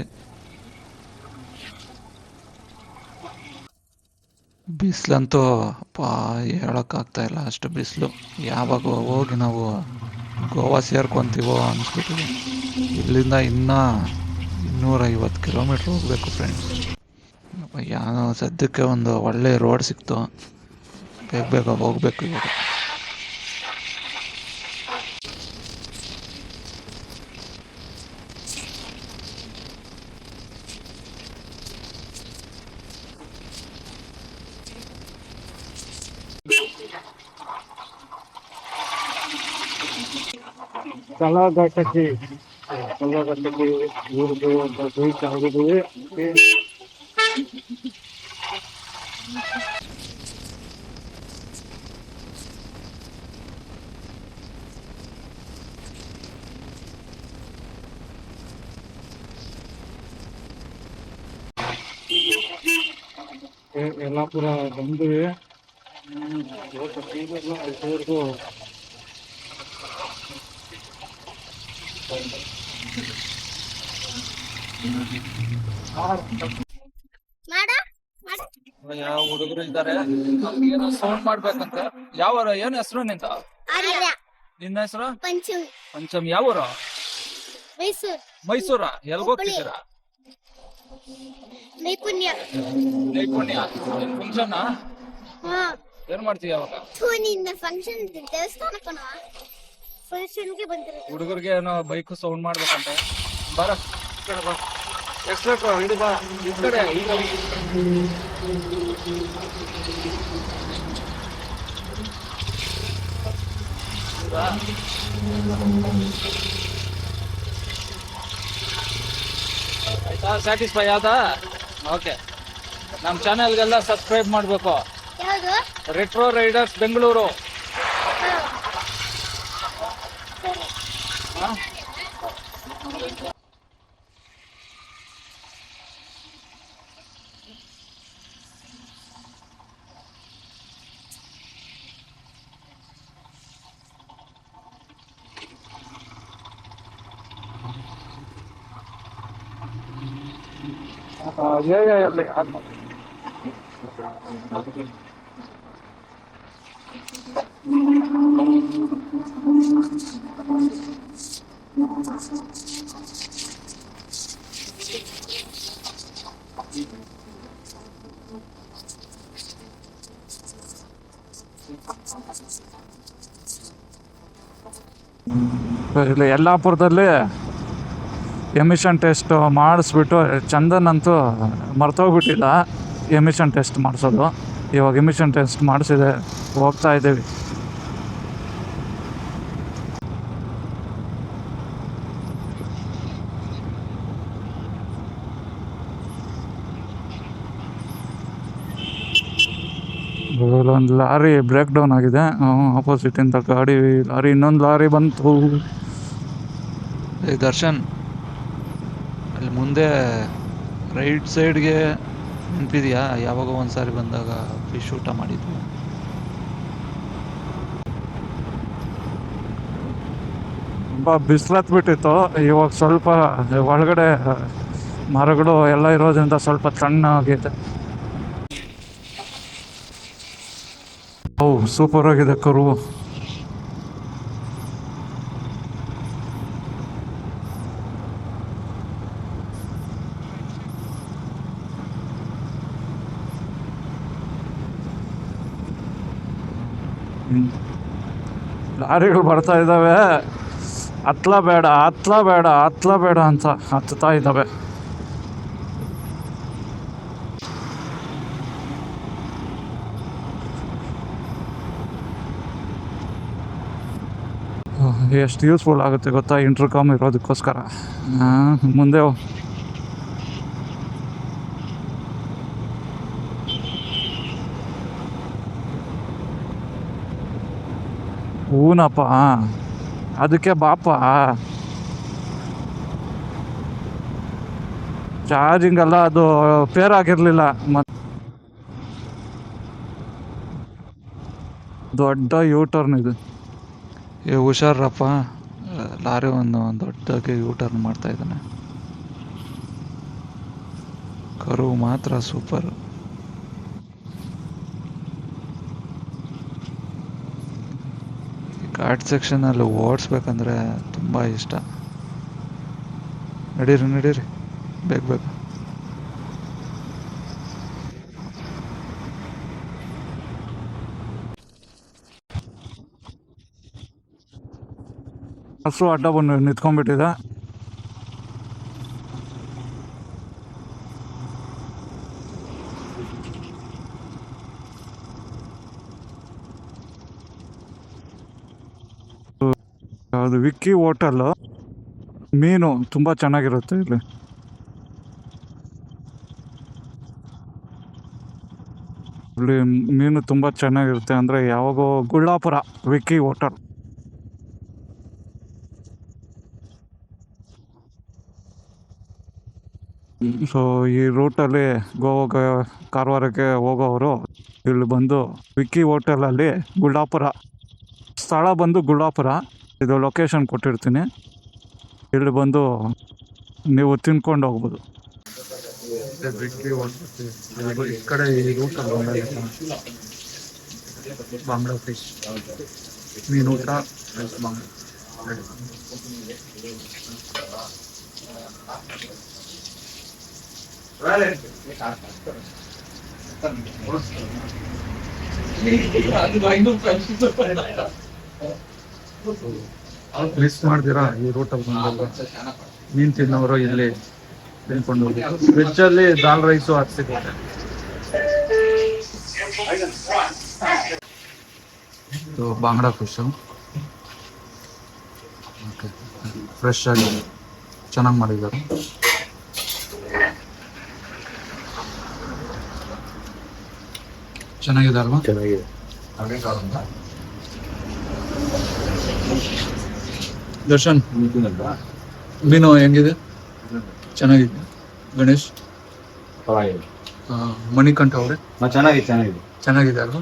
ಬಿಸಿಲಂತೂ ಹೇಳೋಕ್ಕಾಗ್ತಾಯಿಲ್ಲ, ಅಷ್ಟು ಬಿಸಿಲು. ಯಾವಾಗ ಹೋಗಿ ನಾವು ಗೋವಾ ಸೇರ್ಕೊತೀವೋ ಅನಿಸ್ಬಿಟ್ಟಿದೆ. ಇಲ್ಲಿಂದ ಇನ್ನೂ 250 ಕಿಲೋಮೀಟ್ರ್ ಹೋಗಬೇಕು ಫ್ರೆಂಡ್ಸ್. ಯಾವ ಸದ್ಯಕ್ಕೆ ಒಂದು ಒಳ್ಳೆ ರೋಡ್ ಸಿಕ್ತು, ಬೇಗ ಹೋಗಬೇಕು ಇವಾಗ. ಕಲಾಘಟ್ಟಕ್ಕೆ ಊರಿಗೆ ಬೀಚ್ ಆಗಿದ್ದೀವಿ. ಯಲ್ಲಾಪುರ ಬಂದ್ವಿ. ಅಲ್ಲಿವರೆಗೂ ಯಾವ ಹುಡುಗರು ಇದ್ದಾರೆ, ಏನೋ ಸೌಂಡ್ ಮಾಡ್ಬೇಕಂತೆ. ಯಾವ ಏನು ಹೆಸರು ನಿಂದ? ನಿನ್ನ ಹೆಸರು? ಪಂಚಮಿ. ಯಾವ ಊರು? ಮೈಸೂರ. ಎಲ್ಗ ಹೋಗ್ತಿದ್ದೀರಾ? ನೈಪುಣ್ಯ. ಫಂಕ್ಷನ್ ಏನ್ ಮಾಡ್ತೀಯ ಅವಾಗ? ಹುಡುಗರಿಗೆ ಏನೋ ಬೈಕ್ ಸೌಂಡ್ ಮಾಡ್ಬೇಕಂತ. ಬರ ಎಕ್ಸ್ಲೇಟರ್ ಹಿಡಿ, ಬಾ ಈ ಕಡೆ. ಆಯ್ತಾ? ಸ್ಯಾಟಿಸ್ಫೈ ಆದ? ಓಕೆ. ನಮ್ಮ ಚಾನೆಲ್ಗೆಲ್ಲ ಸಬ್ಸ್ಕ್ರೈಬ್ ಮಾಡಬೇಕು. Retro riders Bengaluru. ಇಲ್ಲಿ ಯಲ್ಲಾಪುರದಲ್ಲಿ ಎಮಿಷನ್ ಟೆಸ್ಟ್ ಮಾಡಿಸ್ಬಿಟ್ಟು, ಚಂದನ್ ಅಂತೂ ಮರ್ತೋಗ್ಬಿಟ್ಟಿಲ್ಲ ಎಮಿಷನ್ ಟೆಸ್ಟ್ ಮಾಡಿಸೋದು. ಇವಾಗ ಎಮಿಷನ್ ಟೆಸ್ಟ್ ಮಾಡಿಸಿದೆ, ಹೋಗ್ತಾ ಇದ್ದೀವಿ. ಒಂದು ಲಾರಿ ಬ್ರೇಕ್ ಡೌನ್ ಆಗಿದೆ. ಆಪೋಸಿಟಿಂದ ಲಾರಿ ಇನ್ನೊಂದು ಲಾರಿ ಬಂತು. ದರ್ಶನ್, ಅಲ್ಲಿ ಮುಂದೆ ರೈಟ್ ಸೈಡ್ಗೆ ನೆನಪಿದೆಯಾ? ಯಾವಾಗ ಒಂದ್ಸಾರಿ ಬಂದಾಗ ಫಿಶ್ ಊಟ ಮಾಡಿದ್ವಿ. ತುಂಬ ಬಿಸಿಲತ್ಬಿಟ್ಟಿತ್ತು. ಇವಾಗ ಸ್ವಲ್ಪ ಒಳಗಡೆ ಮರಗಳು ಎಲ್ಲ ಇರೋದ್ರಿಂದ ಸ್ವಲ್ಪ ತಣ್ಣಗಿದೆ. ಸೂಪರ್ ಆಗಿದೆ ಕರು. ಲಾರಿಗಳು ಬರ್ತಾ ಇದ್ದಾವೆ. ಹತ್ಲ ಬೇಡ ಅಂತ ಹತ್ತಾ ಇದ್ದಾವೆ. ಎಷ್ಟು ಯೂಸ್ಫುಲ್ ಆಗುತ್ತೆ ಗೊತ್ತಾ ಇಂಟರ್ಕಾಮ್ ಇರೋದಕ್ಕೋಸ್ಕರ. ಮುಂದೆ ಹೂನಪ್ಪ, ಅದಕ್ಕೆ ಬಾಪ. ಚಾರ್ಜಿಂಗ್ ಅಲ್ಲ, ಅದು ಪೇರ್ ಆಗಿರಲಿಲ್ಲ. ದೊಡ್ಡ ಯೂಟರ್ನ್ ಇದು. ಹುಷಾರಪ್ಪ, ಲಾರಿ ಒಂದು ದೊಡ್ಡದಾಗಿ ಯೂಟರ್ನ್ ಮಾಡ್ತಾ ಇದ್ದಾನೆ. ಕರು ಮಾತ್ರ ಸೂಪರ್. ಘಾಟ್ ಸೆಕ್ಷನಲ್ಲಿ ಓಡಿಸ್ಬೇಕಂದ್ರೆ ತುಂಬ ಇಷ್ಟ. ನಡೀರಿ ಬೇಗ. ಹಸು ಅಡ್ಡ ಬಂದು ನಿಂತ್ಕೊಂಡ್ಬಿಟ್ಟಿದೆ. ಅದು ವಿಕ್ಕಿ ಹೋಟೆಲ್. ಮೀನು ತುಂಬ ಚೆನ್ನಾಗಿರುತ್ತೆ ಇಲ್ಲಿ. ಮೀನು ತುಂಬ ಚೆನ್ನಾಗಿರುತ್ತೆ. ಅಂದರೆ ಯಾವಾಗೋ ಗುಳ್ಳಾಪುರ ವಿಕ್ಕಿ ಹೋಟೆಲ್. ಸೊ ಈ ರೂಟಲ್ಲಿ ಗೋವಾಗೆ ಕಾರವಾರಕ್ಕೆ ಹೋಗೋವರು ಇಲ್ಲಿ ಬಂದು ವಿಕ್ಕಿ ಹೋಟೆಲಲ್ಲಿ ಗುಳ್ಳಾಪುರ, ಸ್ಥಳ ಬಂದು ಗುಳ್ಳಾಪುರ, ಇದು ಲೊಕೇಶನ್ ಕೊಟ್ಟಿರ್ತೀನಿ. ಇಲ್ಲಿ ಬಂದು ನೀವು ತಿನ್ಕೊಂಡು ಹೋಗ್ಬೋದು. ಈ ಕಡೆ ಈ ರೂಟಲ್ಲಿ ಬಾಂಗ್ಲಾ ಫಿಶ್, ಮೀನು ಊಟ, ಮಿಸ್ ಮಾಡ್ತೀರಾ ಈ ರೂಟಲ್ಲಿ ಬಂದಾಗ. ಮೀನು ತಿನ್ನೋರು ಇಲ್ಲಿ ತಿನ್ಕೊಂಡು ಹೋಗ್ಬೇಕು. ವೆಜ್ಜಲ್ಲಿ ದಾಲ್ ರೈಸು ಅದು ಸಿಗುತ್ತೆ. ಇದು ಬಾಂಗ್ಲಾ ಫಿಶು. ಓಕೆ, ಫ್ರೆಶ್ ಆಗಿ ಚೆನ್ನಾಗಿ ಮಾಡಿದ್ದಾರೆ. ಚೆನ್ನಾಗಿದೆ ಅಲ್ವಾ? ಚೆನ್ನಾಗಿದೆ. ದರ್ಶನ್, ಮೀನು ಹೆಂಗಿದೆ? ಚೆನ್ನಾಗಿದೆ. ಗಣೇಶ್, ಮಣಿಕಂಠ ಅವರೇ, ಚೆನ್ನಾಗಿದೆ ಅಲ್ವಾ?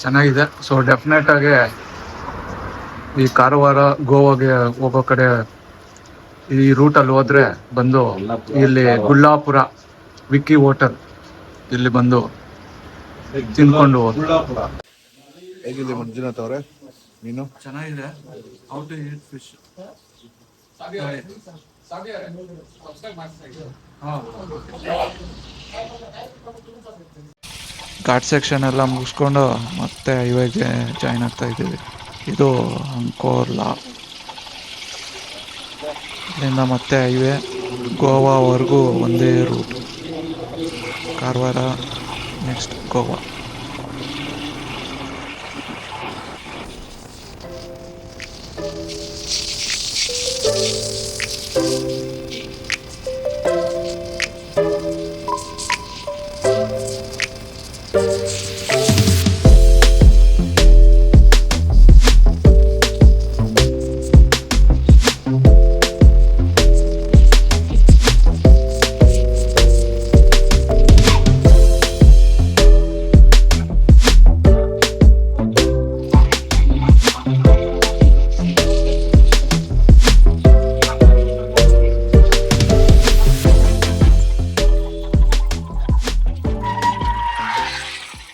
ಚೆನ್ನಾಗಿದೆ. ಸೊ ಡೆಫಿನೆಟ್ ಆಗಿ ಈ ಕಾರವಾರ ಗೋವಾಗೆ ಹೋಗೋ ಕಡೆ ಈ ರೂಟಲ್ಲಿ ಹೋದ್ರೆ ಬಂದು ಇಲ್ಲಿ ಗುಳ್ಳಾಪುರ ವಿಕ್ಕಿ ಹೋಟೆಲ್ ಇಲ್ಲಿ ಬಂದು ತಿನ್ಕೊಂಡು ಹೋಗ್ತಾರೆ. ಹೇಗಿದೆ ಮಂಜುನಾಥ್ ಅವರೇ ಮೀನು? ಚೆನ್ನಾಗಿದೆ. How to eat fish. Ghat section ಎಲ್ಲ ಮುಗಿಸ್ಕೊಂಡು ಮತ್ತೆ ಹೈವೇಗೆ ಜಾಯ್ನ್ ಆಗ್ತಾ ಇದ್ದೀವಿ. ಇದು ಅಂಕೋಲಾ, ಇಲ್ಲಿಂದ ಮತ್ತೆ ಹೈವೇ ಗೋವಾವರೆಗೂ ಒಂದೇ route. Karwar, next Goa.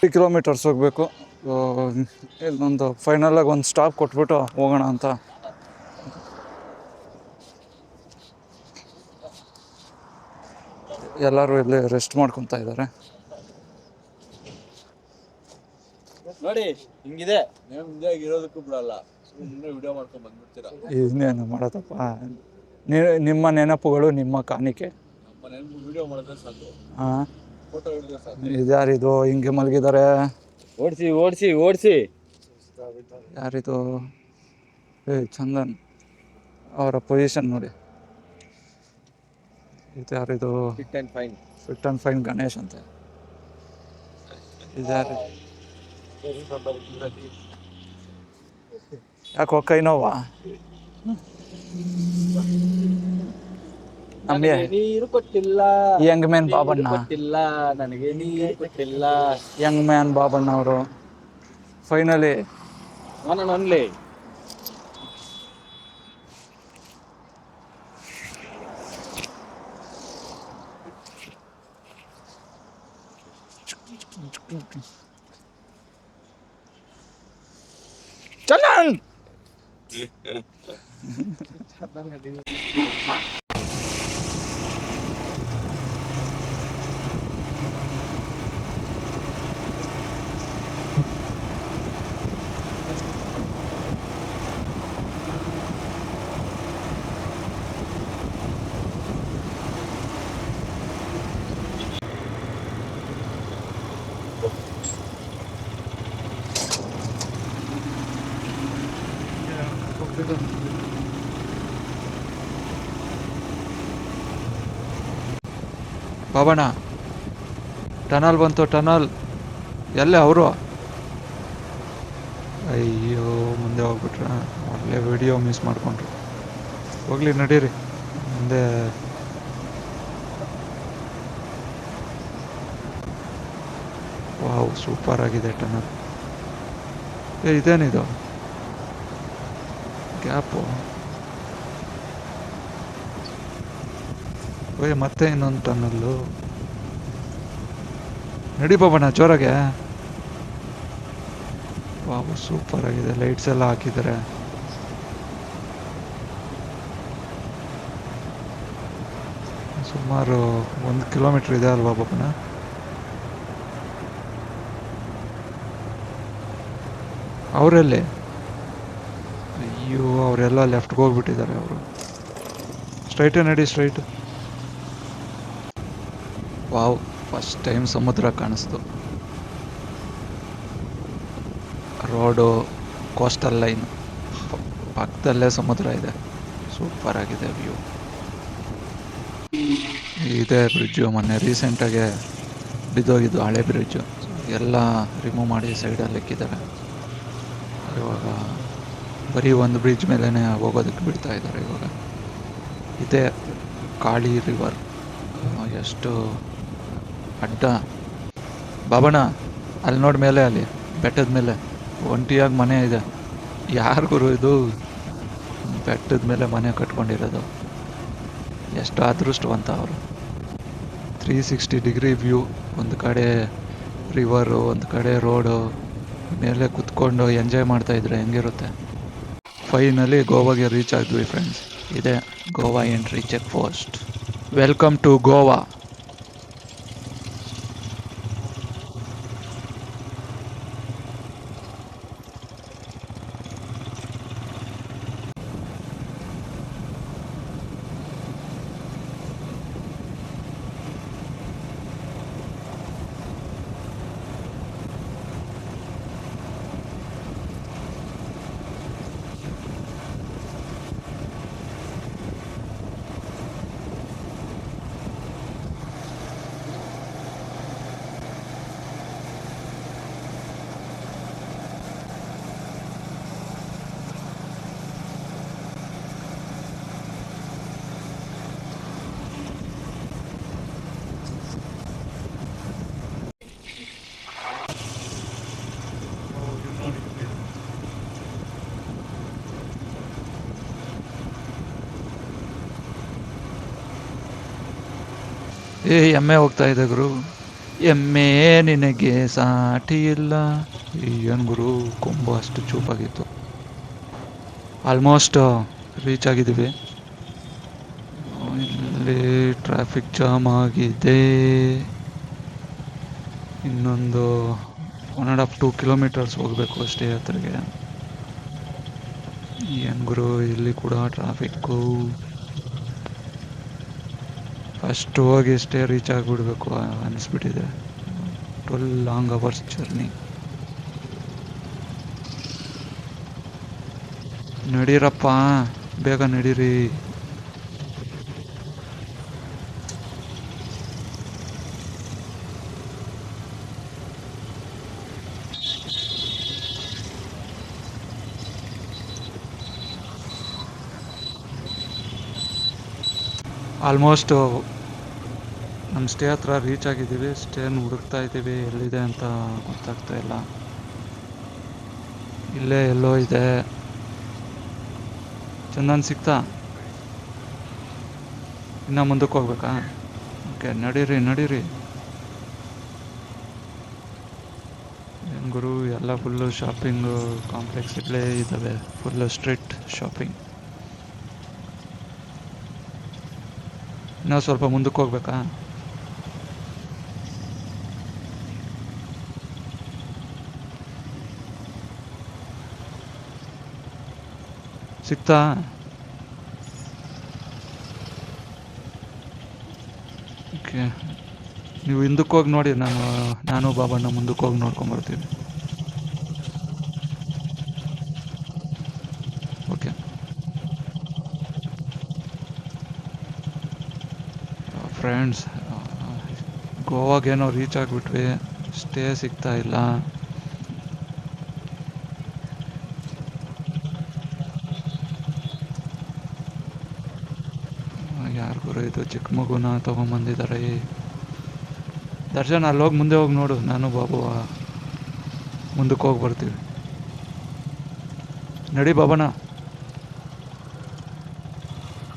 50 kilometres ಹೋಗಬೇಕು. ಇಲ್ಲೊಂದು ಫೈನಲಾಗಿ ಒಂದು ಸ್ಟಾಪ್ ಕೊಟ್ಬಿಟ್ಟು ಹೋಗೋಣ ಅಂತ. ಎಲ್ಲರೂ ಇಲ್ಲಿ ರೆಸ್ಟ್ ಮಾಡ್ಕೊತಾ ಇದ್ದಾರೆ. ನೋಡಿ ಹಿಂಗಿದೆ, ಮುಂದೆ ಇರೋದಕ್ಕೂ ಬಿಡಲ್ಲ, ಸುಮ್ಮನೆ ವಿಡಿಯೋ ಮಾಡ್ಕೊಂಡು ಬಂದ್ಬಿಡ್ತೀರಾ. ಇನ್ನೇನು ಮಾಡೋದಪ್ಪ, ನಿಮ್ಮ ನೆನಪುಗಳು ನಿಮ್ಮ ಕಾಣಿಕೆ. ನಮ್ಮ ನೆನಪು ವಿಡಿಯೋ ಮಾಡಿದ್ರೆ ಸಾಕು, ಹಾಂ, ಫೋಟೋ ಹಿಡಿದ್ರೆ ಸಾಕು. ಇದ್ಯಾರಿದು ಹಿಂಗೆ ಮಲಗಿದ್ದಾರೆ? ಓಡಿಸಿ ಓಡಿಸಿ ಓಡಿಸಿ. ಯಾರಿದು? ಚಂದನ್ ಅವರ ಪೊಸಿಷನ್ ನೋಡಿ. ಇದ್ಯಾರಿದು? Fit and fine. Fit and fine Ganesh ಅಂತ. ಇದ್ಯಾರು? ಯಾಕೋ ಕೈ ನೋವಾ? ನಮಗೆ ನೀರು ಕೊಟ್ಟಿಲ್ಲ, ಯಂಗ್ ಮ್ಯಾನ್ ಬಾಬಣ್ಣ, ಕೊಟ್ಟಿಲ್ಲ ನನಗೆ ನೀರು ಕೊಟ್ಟಿಲ್ಲ. ಯಂಗ್ ಮ್ಯಾನ್ ಬಾಬಣ್ಣ ಅವರು finally one and only. Challan Babanna, tunnel ಬಂತು, ಟನಲ್. ಎಲ್ಲೇ ಅವರು? ಅಯ್ಯೋ, ಮುಂದೆ ಹೋಗ್ಬಿಟ್ರ, ಒಳ್ಳೆ ವಿಡಿಯೋ ಮಿಸ್ ಮಾಡ್ಕೊಂಡ್ರು. ಹೋಗ್ಲಿ ನಡೀರಿ ಮುಂದೆ. ವಾವ್, ಸೂಪರ್ ಆಗಿದೆ ಟನಲ್. ಇದೇನಿದು ಗ್ಯಾಪು? ಮತ್ತೆ ಇನ್ನೊಂದು ಟನ್ನಲ್ಲು. ನಡಿ ಬಾಬಣ್ಣ ಜೋರಾಗೆ. ವಾವ್, ಸೂಪರ್ ಆಗಿದೆ. ಲೈಟ್ಸ್ ಎಲ್ಲ ಹಾಕಿದ್ದಾರೆ. ಸುಮಾರು 1 ಕಿಲೋಮೀಟ್ರ್ ಇದೆ ಅಲ್ವಾ ಬಾಬಣ್ಣ? ಅವರಲ್ಲಿ ಅಯ್ಯೋ, ಅವರೆಲ್ಲ ಲೆಫ್ಟ್ಗೆ ಹೋಗ್ಬಿಟ್ಟಿದ್ದಾರೆ. ಅವರು ಸ್ಟ್ರೈಟೇ ನಡಿ, ಸ್ಟ್ರೈಟ್. ವಾವ್, ಫಸ್ಟ್ ಟೈಮ್ ಸಮುದ್ರ ಕಾಣಿಸ್ತು. ರೋಡು, ಕೋಸ್ಟಲ್ ಲೈನ್, ಪಕ್ಕದಲ್ಲೇ ಸಮುದ್ರ ಇದೆ. ಸೂಪರ್ ಆಗಿದೆ ವ್ಯೂ. ಇದೇ ಬ್ರಿಡ್ಜು, ಮೊನ್ನೆ ರೀಸೆಂಟಾಗೆ ಬಿದ್ದೋಗಿದ್ದು ಹಳೆ ಬ್ರಿಡ್ಜು. ಎಲ್ಲ ರಿಮೂವ್ ಮಾಡಿ ಸೈಡಲ್ಲಿ ಇಕ್ಕಿದ್ದಾರೆ. ಇವಾಗ ಬರೀ ಒಂದು ಬ್ರಿಡ್ಜ್ ಮೇಲೇ ಹೋಗೋದಕ್ಕೆ ಬಿಡ್ತಾ ಇದ್ದಾರೆ ಇವಾಗ. ಇದೇ ಕಾಳಿ ರಿವರ್. ಎಷ್ಟು ಅಡ್ಡ. ಬಾಬಣ್ಣ, ಅಲ್ಲಿ ನೋಡಿ ಮೇಲೆ, ಅಲ್ಲಿ ಬೆಟ್ಟದ ಮೇಲೆ ಒಂಟಿಯಾಗಿ ಮನೆ ಇದೆ. ಯಾರಿಗೂ ಇದು ಬೆಟ್ಟದ ಮೇಲೆ ಮನೆ ಕಟ್ಕೊಂಡಿರೋದು. ಎಷ್ಟು ಅದೃಷ್ಟವಂತ ಅವರು. 360 ಡಿಗ್ರಿ ವ್ಯೂ. ಒಂದು ಕಡೆ ರಿವರು, ಒಂದು ಕಡೆ ರೋಡು. ಮೇಲೆ ಕುತ್ಕೊಂಡು ಎಂಜಾಯ್ ಮಾಡ್ತಾಯಿದ್ರೆ ಹೆಂಗಿರುತ್ತೆ. ಫೈನಲಿ ಗೋವಾಗೆ ರೀಚ್ ಆಗಿದ್ವಿ ಫ್ರೆಂಡ್ಸ್. ಇದೆ Goa entry check post. Welcome to Goa. ಎಮ್ಮೆ ಹೋಗ್ತಾ ಇದೆ ಗುರು. ಎಮ್ಮೆ ನಿನಗೆ ಸಾಟಿ ಇಲ್ಲ. ಏನು ಗುರು, ಕೊಂಬು ಅಷ್ಟು ಚೂಪಾಗಿತ್ತು. ಆಲ್ಮೋಸ್ಟ್ ರೀಚ್ ಆಗಿದ್ದೀವಿ. ಇಲ್ಲಿ ಟ್ರಾಫಿಕ್ ಜಾಮ್ ಆಗಿದೆ. ಇನ್ನೊಂದು 1.5-2 ಕಿಲೋಮೀಟರ್ಸ್ ಹೋಗಬೇಕು ಅಷ್ಟೇ ಹತ್ರಗೆ. ಏನು ಗುರು, ಇಲ್ಲಿ ಕೂಡ ಟ್ರಾಫಿಕ್ಕು. ಫಸ್ಟ್ ಹೋಗಿ ಅಷ್ಟೇ ರೀಚ್ ಆಗಿಬಿಡ್ಬೇಕು ಅನಿಸ್ಬಿಟ್ಟಿದೆ. 12 ಲಾಂಗ್ ಅವರ್ಸ್ ಜರ್ನಿ. ನಡೀರಪ್ಪ, ಬೇಗ ನಡೀರಿ. ಆಲ್ಮೋಸ್ಟ್ ನಮ್ಮ ಸ್ಟೇ ಹತ್ರ ರೀಚ್ ಆಗಿದ್ದೀವಿ. ಸ್ಟೇನ ಹುಡುಕ್ತಾ ಇದ್ದೀವಿ, ಎಲ್ಲಿದೆ ಅಂತ ಗೊತ್ತಾಗ್ತಾ ಇಲ್ಲ. ಇಲ್ಲೇ ಎಲ್ಲೋ ಇದೆ. ಚಂದನ್ ಸಿಗ್ತಾ? ಇನ್ನು ಮುಂದಕ್ಕೆ ಹೋಗ್ಬೇಕಾ? ಓಕೆ, ನಡೀರಿ ನಡೀರಿ. ಏನು ಗುರು, ಎಲ್ಲ ಫುಲ್ಲು ಶಾಪಿಂಗು ಕಾಂಪ್ಲೆಕ್ಸ್ ಇಲ್ಲೇ ಇದ್ದಾವೆ. Full street shopping. ಇನ್ನೂ ಸ್ವಲ್ಪ ಮುಂದಕ್ಕೆ ಹೋಗ್ಬೇಕಾ? ಸಿಗ್ತಾ? ಓಕೆ, ನೀವು ಹಿಂದಕ್ಕೆ ಹೋಗಿ ನೋಡಿ. ನಾನು ಬಾಬಣ್ಣ ಮುಂದಕ್ಕೆ ಹೋಗಿ ನೋಡ್ಕೊಂಬರ್ತೀವಿ. ಓಕೆ ಫ್ರೆಂಡ್ಸ್, ಗೋವಾಗೇನೋ ರೀಚ್ ಆಗಿಬಿಟ್ವಿ. ಸ್ಟೇ ಸಿಗ್ತಾ ಇಲ್ಲ. ಯಾರಿಗೂ ಇದು ಚಿಕ್ಕ ಮಗುನ ತೊಗೊಂಬಂದಿದ್ದಾರೆ. ದರ್ಶನ್, ಅಲ್ಲೋಗಿ ಮುಂದೆ ಹೋಗಿ ನೋಡು. ನಾನು ಬಾಬು ಮುಂದಕ್ಕೆ ಹೋಗಿ ಬರ್ತೀವಿ. ನಡಿ ಬಾಬಣ್ಣ,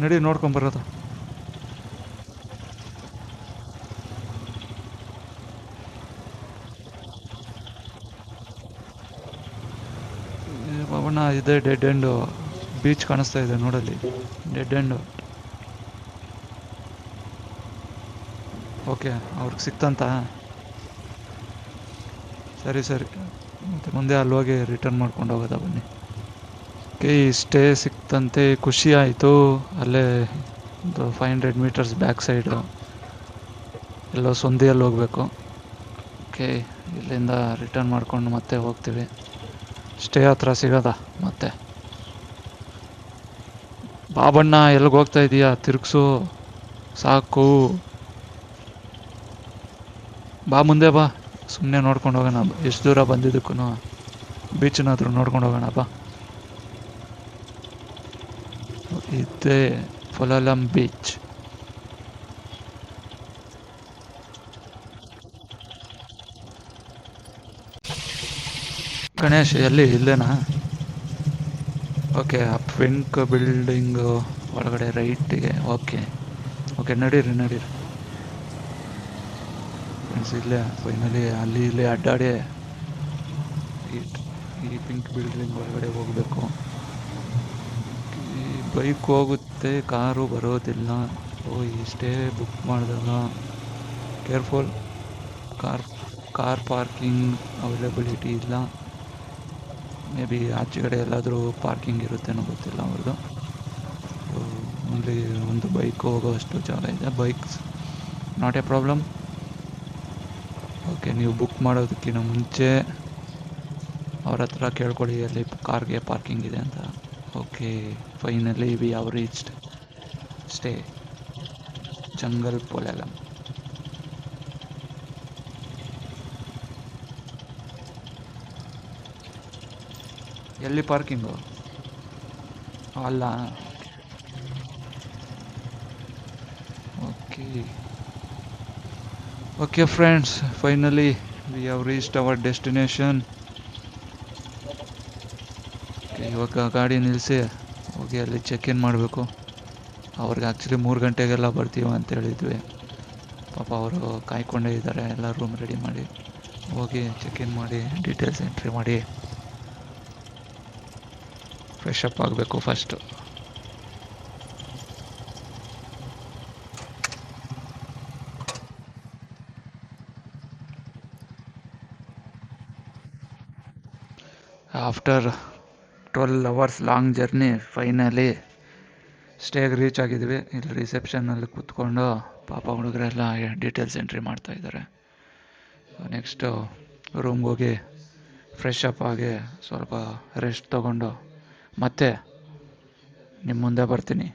ನಡಿ ನೋಡ್ಕೊಂಬರೋದು. ಬಾಬಣ್ಣ, ಇದೆ ಡೆಡ್ ಎಂಡು. ಬೀಚ್ ಕಾಣಿಸ್ತಾ ಇದೆ ನೋಡಲ್ಲಿ, ಡೆಡ್ ಎಂಡು. ಓಕೆ, ಅವ್ರಿಗೆ ಸಿಕ್ತಂತ? ಸರಿ ಸರಿ, ಮತ್ತು ಮುಂದೆ ಅಲ್ಲಿ ಹೋಗಿ ರಿಟರ್ನ್ ಮಾಡ್ಕೊಂಡು ಹೋಗೋದಾ, ಬನ್ನಿ. ಓಕೆ, ಸ್ಟೇ ಸಿಕ್ತಂತೆ, ಖುಷಿ ಆಯಿತು. ಅಲ್ಲೇ ಒಂದು 500 ಮೀಟರ್ಸ್ ಬ್ಯಾಕ್ ಸೈಡು ಎಲ್ಲೋ ಸೊಂದಿಯಲ್ಲಿ ಹೋಗಬೇಕು. ಓಕೆ, ಇಲ್ಲಿಂದ ರಿಟರ್ನ್ ಮಾಡ್ಕೊಂಡು ಮತ್ತೆ ಹೋಗ್ತೀವಿ. ಸ್ಟೇ ಹತ್ರ ಸಿಗೋದಾ ಮತ್ತೆ? ಬಾಬಣ್ಣ, ಎಲ್ಲಿಗೆ ಹೋಗ್ತಾ ಇದೀಯಾ? ತಿರುಗಿಸು, ಸಾಕು. ಬಾ ಮುಂದೆ ಬಾ, ಸುಮ್ಮನೆ ನೋಡ್ಕೊಂಡು ಹೋಗೋಣ. ಎಷ್ಟು ದೂರ ಬಂದಿದ್ದಕ್ಕೂ ಬೀಚನ್ನಾದ್ರೂ ನೋಡ್ಕೊಂಡು ಹೋಗೋಣ ಬಾ. ಇದೇ ಫೊಲಾಲಂ ಬೀಚ್. ಗಣೇಶ್ ಎಲ್ಲಿ? ಇಲ್ಲೇನಾ? ಓಕೆ, ಆ ಪಿಂಕ್ ಬಿಲ್ಡಿಂಗು ಒಳಗಡೆ ರೈಟಿಗೆ. ಓಕೆ ಓಕೆ, ನಡೀರಿ ನಡೀರಿ ಫ್ರೆಂಡ್ಸ್. ಇಲ್ಲೇ ಫೈನಲಿ ಅಲ್ಲಿ ಇಲ್ಲಿ ಅಡ್ಡಾಡಿ ಈ ಪಿಂಕ್ ಬಿಲ್ಡಿಂಗ್ ಒಳಗಡೆ ಹೋಗಬೇಕು. ಈ ಬೈಕ್ ಹೋಗುತ್ತೆ, ಕಾರು ಬರೋದಿಲ್ಲ. ಈ ಸ್ಟೇ ಬುಕ್ ಮಾಡಿದಾಗ ಕೇರ್ಫುಲ್. ಕಾರ್ ಪಾರ್ಕಿಂಗ್ ಅವೈಲಬಿಲಿಟಿ ಇಲ್ಲ. ಮೇ ಬಿ ಆಚೆ ಕಡೆ ಎಲ್ಲಾದರೂ ಪಾರ್ಕಿಂಗ್ ಇರುತ್ತೇನೋ ಗೊತ್ತಿಲ್ಲ ಅವ್ರದ್ದು. ಓನ್ಲಿ ಒಂದು ಬೈಕ್ ಹೋಗೋವಷ್ಟು ಜಾಗ ಇದೆ. Bikes not A problem. Okay, ನೀವು ಬುಕ್ ಮಾಡೋದಕ್ಕಿಂತ ಮುಂಚೆ ಅವ್ರ ಹತ್ರ ಕೇಳ್ಕೊಳ್ಳಿ ಅಲ್ಲಿ ಕಾರ್ಗೆ ಪಾರ್ಕಿಂಗ್ ಇದೆ ಅಂತ. Okay, finally we have reached stay jungle ಫೊಲಾಲಂ. ಎಲ್ಲಿ ಪಾರ್ಕಿಂಗು? ಅಲ್ಲ. Okay okay friends, finally we have reached our destination. ಇವಾಗ ಗಾಡಿ ನಿಲ್ಲಿಸಿ ಹೋಗಿ ಅಲ್ಲಿ ಚೆಕ್ ಇನ್ ಮಾಡಬೇಕು. ಅವ್ರಿಗೆ ಆ್ಯಕ್ಚುಲಿ 3 ಗಂಟೆಗೆಲ್ಲ ಬರ್ತೀವಿ ಅಂತ ಹೇಳಿದ್ವಿ. ಪಾಪ ಅವರು ಕಾಯ್ಕೊಂಡೇ ಇದ್ದಾರೆ. ಎಲ್ಲ ರೂಮ್ ರೆಡಿ ಮಾಡಿ ಹೋಗಿ ಚೆಕ್ ಇನ್ ಮಾಡಿ ಡೀಟೇಲ್ಸ್ ಎಂಟ್ರಿ ಮಾಡಿ ಫ್ರೆಶ್ ಅಪ್ ಆಗಬೇಕು first. After 12 hours long journey finally ಸ್ಟೇಗೆ ರೀಚ್ ಆಗಿದ್ವಿ. ಇಲ್ಲಿ ರಿಸೆಪ್ಷನಲ್ಲಿ ಕೂತ್ಕೊಂಡು ಪಾಪ ಹುಡುಗರೆಲ್ಲ ಡೀಟೇಲ್ಸ್ ಎಂಟ್ರಿ ಮಾಡ್ತಾಯಿದ್ದಾರೆ. ನೆಕ್ಸ್ಟು ರೂಮ್ಗೆ ಹೋಗಿ ಫ್ರೆಶ್ ಅಪ್ ಆಗಿ ಸ್ವಲ್ಪ ರೆಸ್ಟ್ ತೊಗೊಂಡು ಮತ್ತೆ ನಿಮ್ಮ ಮುಂದೆ ಬರ್ತೀನಿ.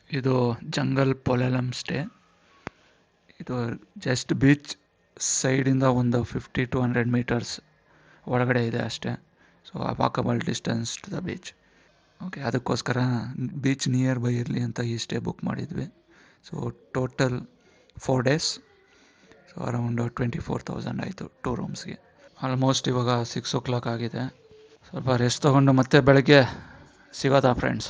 ಇದು ಜಂಗಲ್ ಪೊಲೆಲಮ್ ಸ್ಟೇ. ಇದು ಜಸ್ಟ್ ಬೀಚ್ ಸೈಡಿಂದ ಒಂದು 50 to 100 ಮೀಟರ್ಸ್ ಒಳಗಡೆ ಇದೆ ಅಷ್ಟೇ. So walkable distance to the beach. Okay, ಅದಕ್ಕೋಸ್ಕರ ಬೀಚ್ ನಿಯರ್ ಬೈ ಇರಲಿ ಅಂತ ಈ ಸ್ಟೇ ಬುಕ್ ಮಾಡಿದ್ವಿ. So total 4 days, so around 24,000 ಆಯಿತು 2 ರೂಮ್ಸ್ಗೆ. ಆಲ್ಮೋಸ್ಟ್ ಇವಾಗ 6 o'clock ಆಗಿದೆ. ಸ್ವಲ್ಪ ರೆಸ್ಟ್ ತೊಗೊಂಡು ಮತ್ತೆ ಬೆಳಗ್ಗೆ ಸಿಗೋದಾ ಫ್ರೆಂಡ್ಸ್?